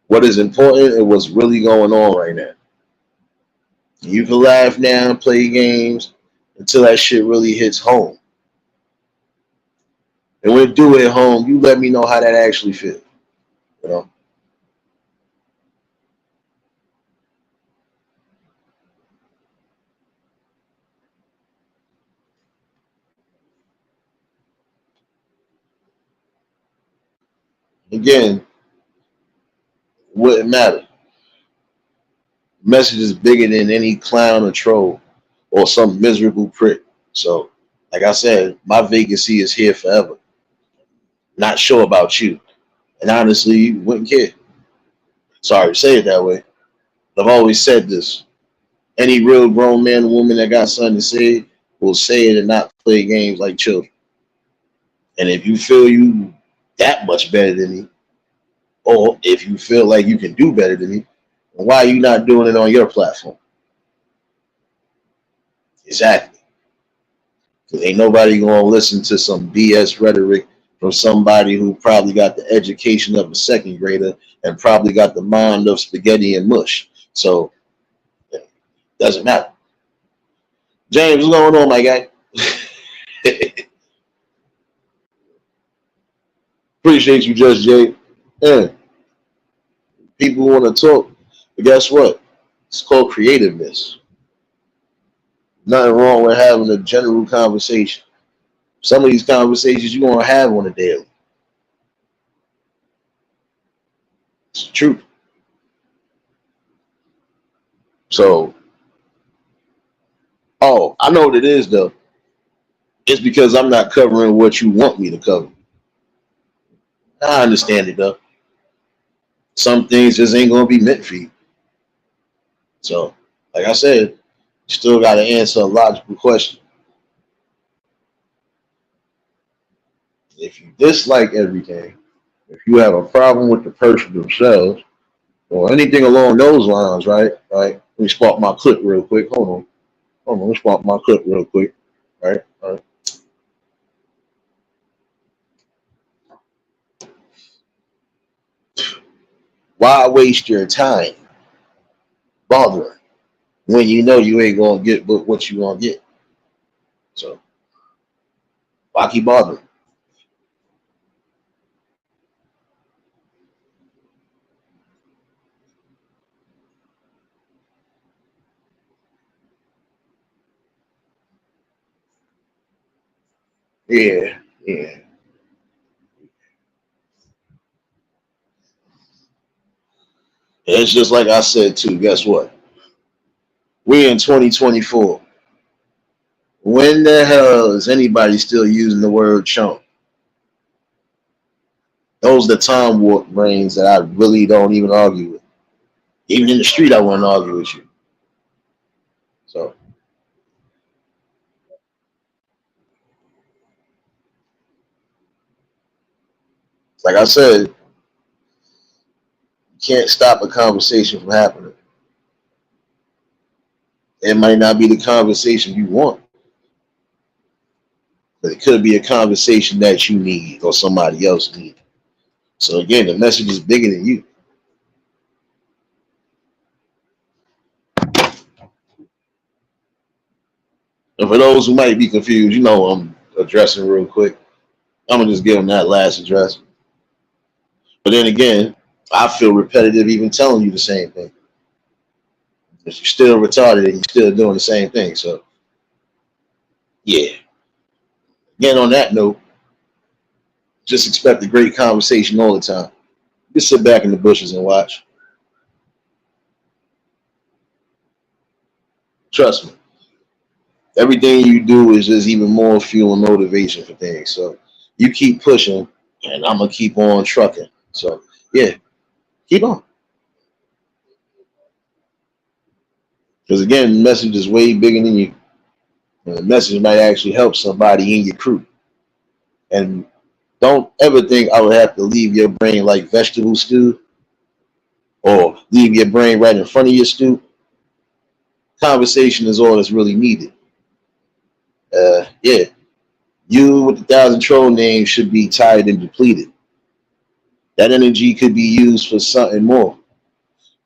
What is important is what's really going on right now. You can laugh now and play games until that shit really hits home. And when it do hit home, you let me know how that actually feels. You know? Again, wouldn't matter. Message is bigger than any clown or troll or some miserable prick. So, like I said, my vacancy is here forever. Not sure about you. And honestly, you wouldn't care. Sorry to say it that way. I've always said this. Any real grown man or woman that got something to say will say it and not play games like children. And if you feel you that much better than me, or if you feel like you can do better than me, why are you not doing it on your platform? Exactly. Because ain't nobody going to listen to some BS rhetoric from somebody who probably got the education of a second grader and probably got the mind of spaghetti and mush. So, it doesn't matter. James, what's going on, my guy? Appreciate you, Just Jay. Yeah, people want to talk, but guess what? It's called creativeness. Nothing wrong with having a general conversation. Some of these conversations you're going to have on a daily. It's the truth. So, oh, I know what it is, though. It's because I'm not covering what you want me to cover. I understand it, though. Some things just ain't going to be meant for you. So, like I said, you still got to answer a logical question. If you dislike everything, if you have a problem with the person themselves, or anything along those lines, right? Right. Let me spark my clip real quick. Hold on. Let me spark my clip real quick. Right. All right. Why waste your time bothering when you know you ain't gonna get but what you gonna get? So why keep bothering? Yeah, yeah. It's just like I said too. Guess what? We in 2024. When the hell is anybody still using the word chump? Those are the time warp brains that I really don't even argue with. Even in the street, I wouldn't argue with you. So, like I said, you can't stop a conversation from happening. It might not be the conversation you want, but it could be a conversation that you need or somebody else needs. So again, the message is bigger than you. And for those who might be confused, you know I'm addressing real quick. I'm gonna just give them that last address. But then again, I feel repetitive even telling you the same thing. If you're still retarded and you're still doing the same thing. So yeah. Again, on that note, just expect a great conversation all the time. Just sit back in the bushes and watch. Trust me. Everything you do is just even more fuel and motivation for things. So you keep pushing and I'm gonna keep on trucking. So yeah, keep on. Because again, the message is way bigger than you. And the message might actually help somebody in your crew. And don't ever think I would have to leave your brain like vegetable stew or leave your brain right in front of your stew. Conversation is all that's really needed. Yeah, You with the 1,000 troll names should be tired and depleted. That energy could be used for something more.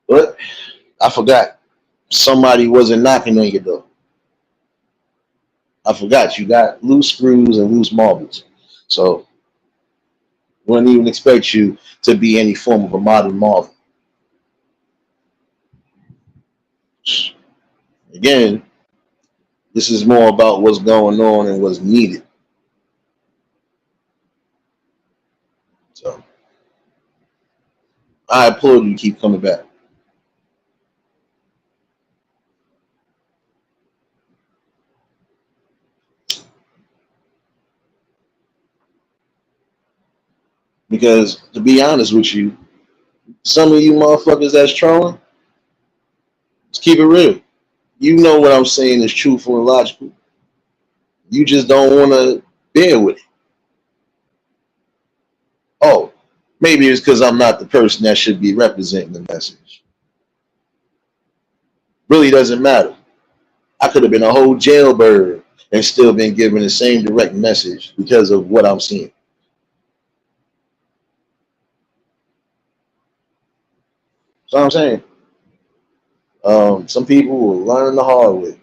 But I forgot. Somebody wasn't knocking on your door. I forgot you got loose screws and loose marbles. So wouldn't even expect you to be any form of a modern marvel. Again, this is more about what's going on and what's needed. So I applaud you to keep coming back. Because to be honest with you, some of you motherfuckers that's trolling, let's keep it real. You know what I'm saying is truthful and logical. You just don't want to bear with it. Oh, maybe it's because I'm not the person that should be representing the message. Really doesn't matter. I could have been a whole jailbird and still been given the same direct message because of what I'm seeing. So I'm saying, some people will learn the hard way.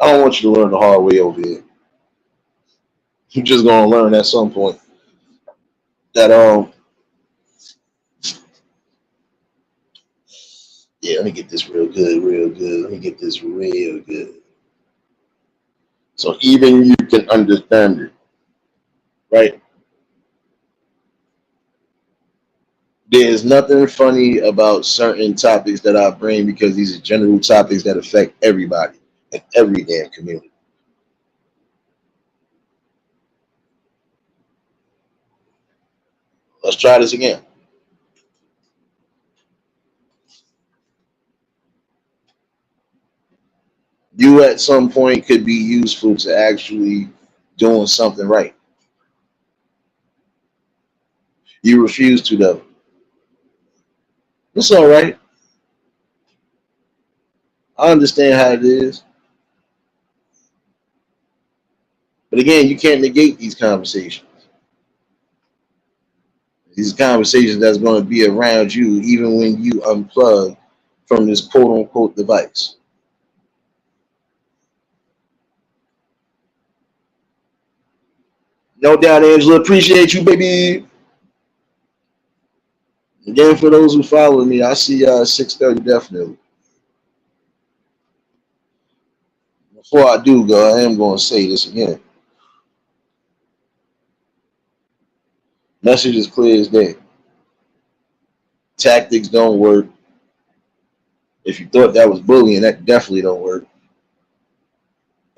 I don't want you to learn the hard way over here. You're just gonna learn at some point that yeah, let me get this real good, real good. Let me get this real good. So even you can understand it, right? There's nothing funny about certain topics that I bring because these are general topics that affect everybody in every damn community. Let's try this again. You at some point could be useful to actually doing something right. You refuse to though. It's all right. I understand how it is. But again, you can't negate these conversations. These conversations that's going to be around you even when you unplug from this quote unquote device. No doubt, Angela. Appreciate you, baby. Again, for those who follow me, I see y'all at 6:30 definitely. Before I do go, I am going to say this again. Message is clear as day. Tactics don't work. If you thought that was bullying, that definitely don't work.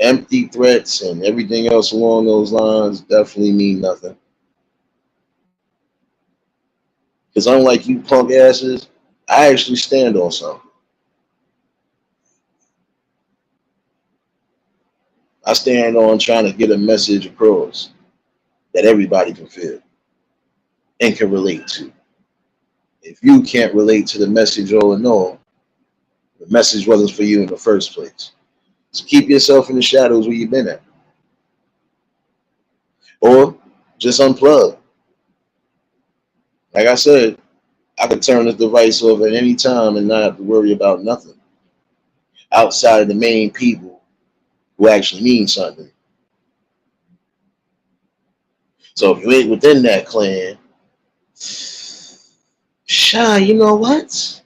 Empty threats and everything else along those lines definitely mean nothing. Because unlike you punk asses, I actually stand on something. I stand on trying to get a message across that everybody can feel and can relate to. If you can't relate to the message all in all, the message wasn't for you in the first place. So keep yourself in the shadows where you've been at. Or just unplug. Like I said, I could turn this device off at any time and not have to worry about nothing outside of the main people who actually mean something. So if you ain't within that clan, shy, you know what?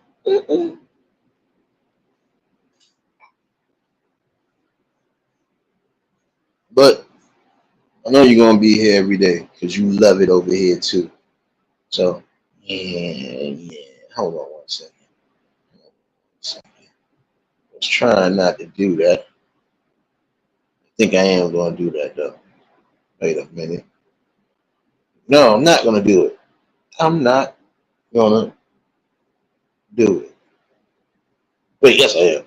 But I know you're going to be here every day because you love it over here too. So, yeah. Hold on one second. I was trying not to do that. I think I am going to do that though. Wait a minute. No, I'm not going to do it. I'm not going to do it. Wait, yes, I am.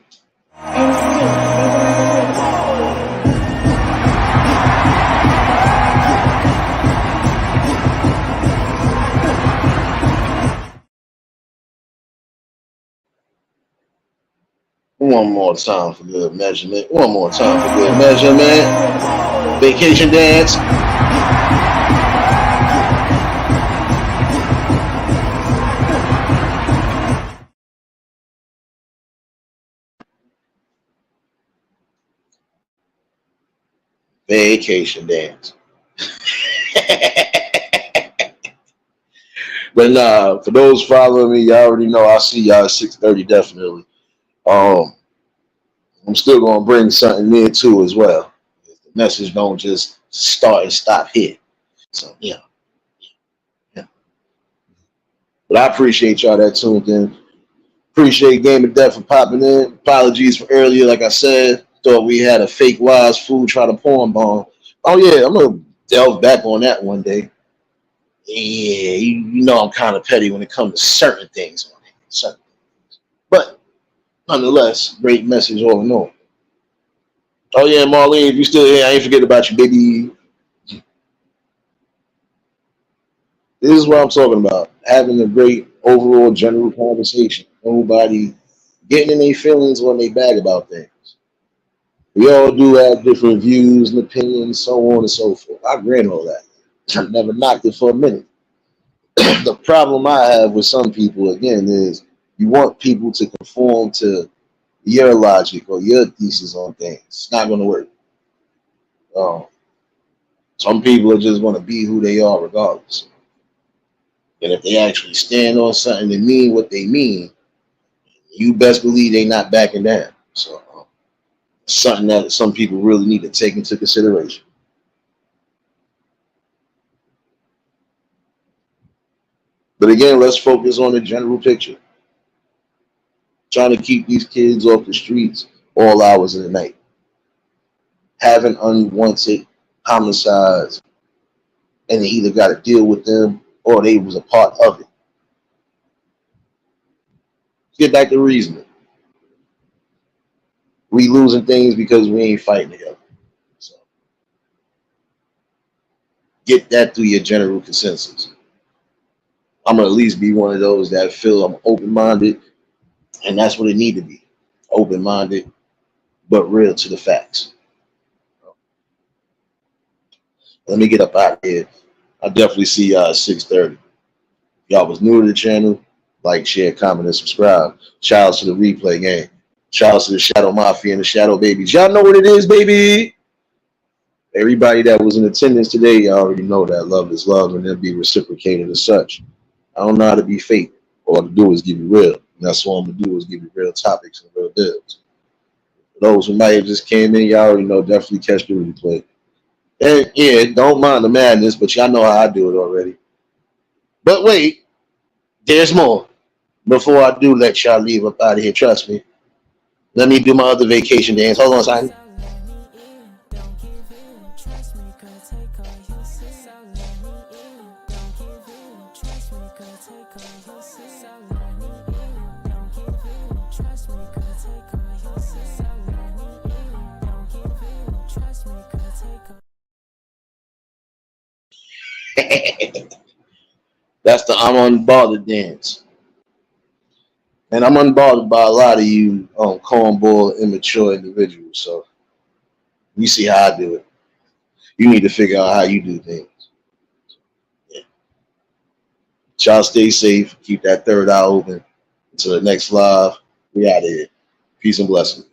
One more time for good measurement. One more time for good measurement. Vacation dance. Vacation dance. But nah, for those following me, y'all already know I see y'all at 6:30 definitely. I'm still gonna bring something near too as well. The message don't just start and stop here. So yeah. But I appreciate y'all that tuned in. Appreciate Game of Death for popping in. Apologies for earlier, like I said. Thought we had a fake wise fool try to porn bomb. Oh yeah, I'm gonna delve back on that one day. Yeah, you know I'm kind of petty when it comes to certain things on here. Certain. But nonetheless, great message all in all. Oh yeah, Marlene, if you still here, I ain't forget about you, baby. This is what I'm talking about. Having a great overall general conversation. Nobody getting in their feelings when they bag about things. We all do have different views and opinions, so on and so forth. I grant all that. I never knocked it for a minute. The problem I have with some people, again, is you want people to conform to your logic or your thesis on things. It's not going to work. Some people are just going to be who they are regardless. And if they actually stand on something and mean what they mean, you best believe they not backing down. So something that some people really need to take into consideration. But again, let's focus on the general picture. Trying to keep these kids off the streets all hours of the night. Having unwanted homicides, and they either got to deal with them or they was a part of it. Let's get back to reasoning. We losing things because we ain't fighting together. So get that through your general consensus. I'm gonna at least be one of those that feel I'm open-minded, and that's what it need to be. Open-minded, but real to the facts. Let me get up out of here. I'll definitely see y'all at 6:30. Y'all was new to the channel, like, share, comment, and subscribe. Shout out to the replay game. Shout out to the Shadow Mafia and the Shadow Babies. Y'all know what it is, baby. Everybody that was in attendance today, y'all already know that love is love and it'll be reciprocated as such. I don't know how to be fake. All to do is give you real. And that's what I'm going to do is give you real topics and real deals. For those who might have just came in, y'all already know, definitely catch the replay. And yeah, don't mind the madness, but y'all know how I do it already. But wait, there's more. Before I do let y'all leave up out of here, trust me. Let me do my other vacation dance. Hold on a second. That's the I'm unbothered dance. And I'm unbothered by a lot of you cornball, immature individuals. So you see how I do it. You need to figure out how you do things. Yeah. Y'all stay safe. Keep that third eye open. Until the next live, we out of here. Peace and blessings.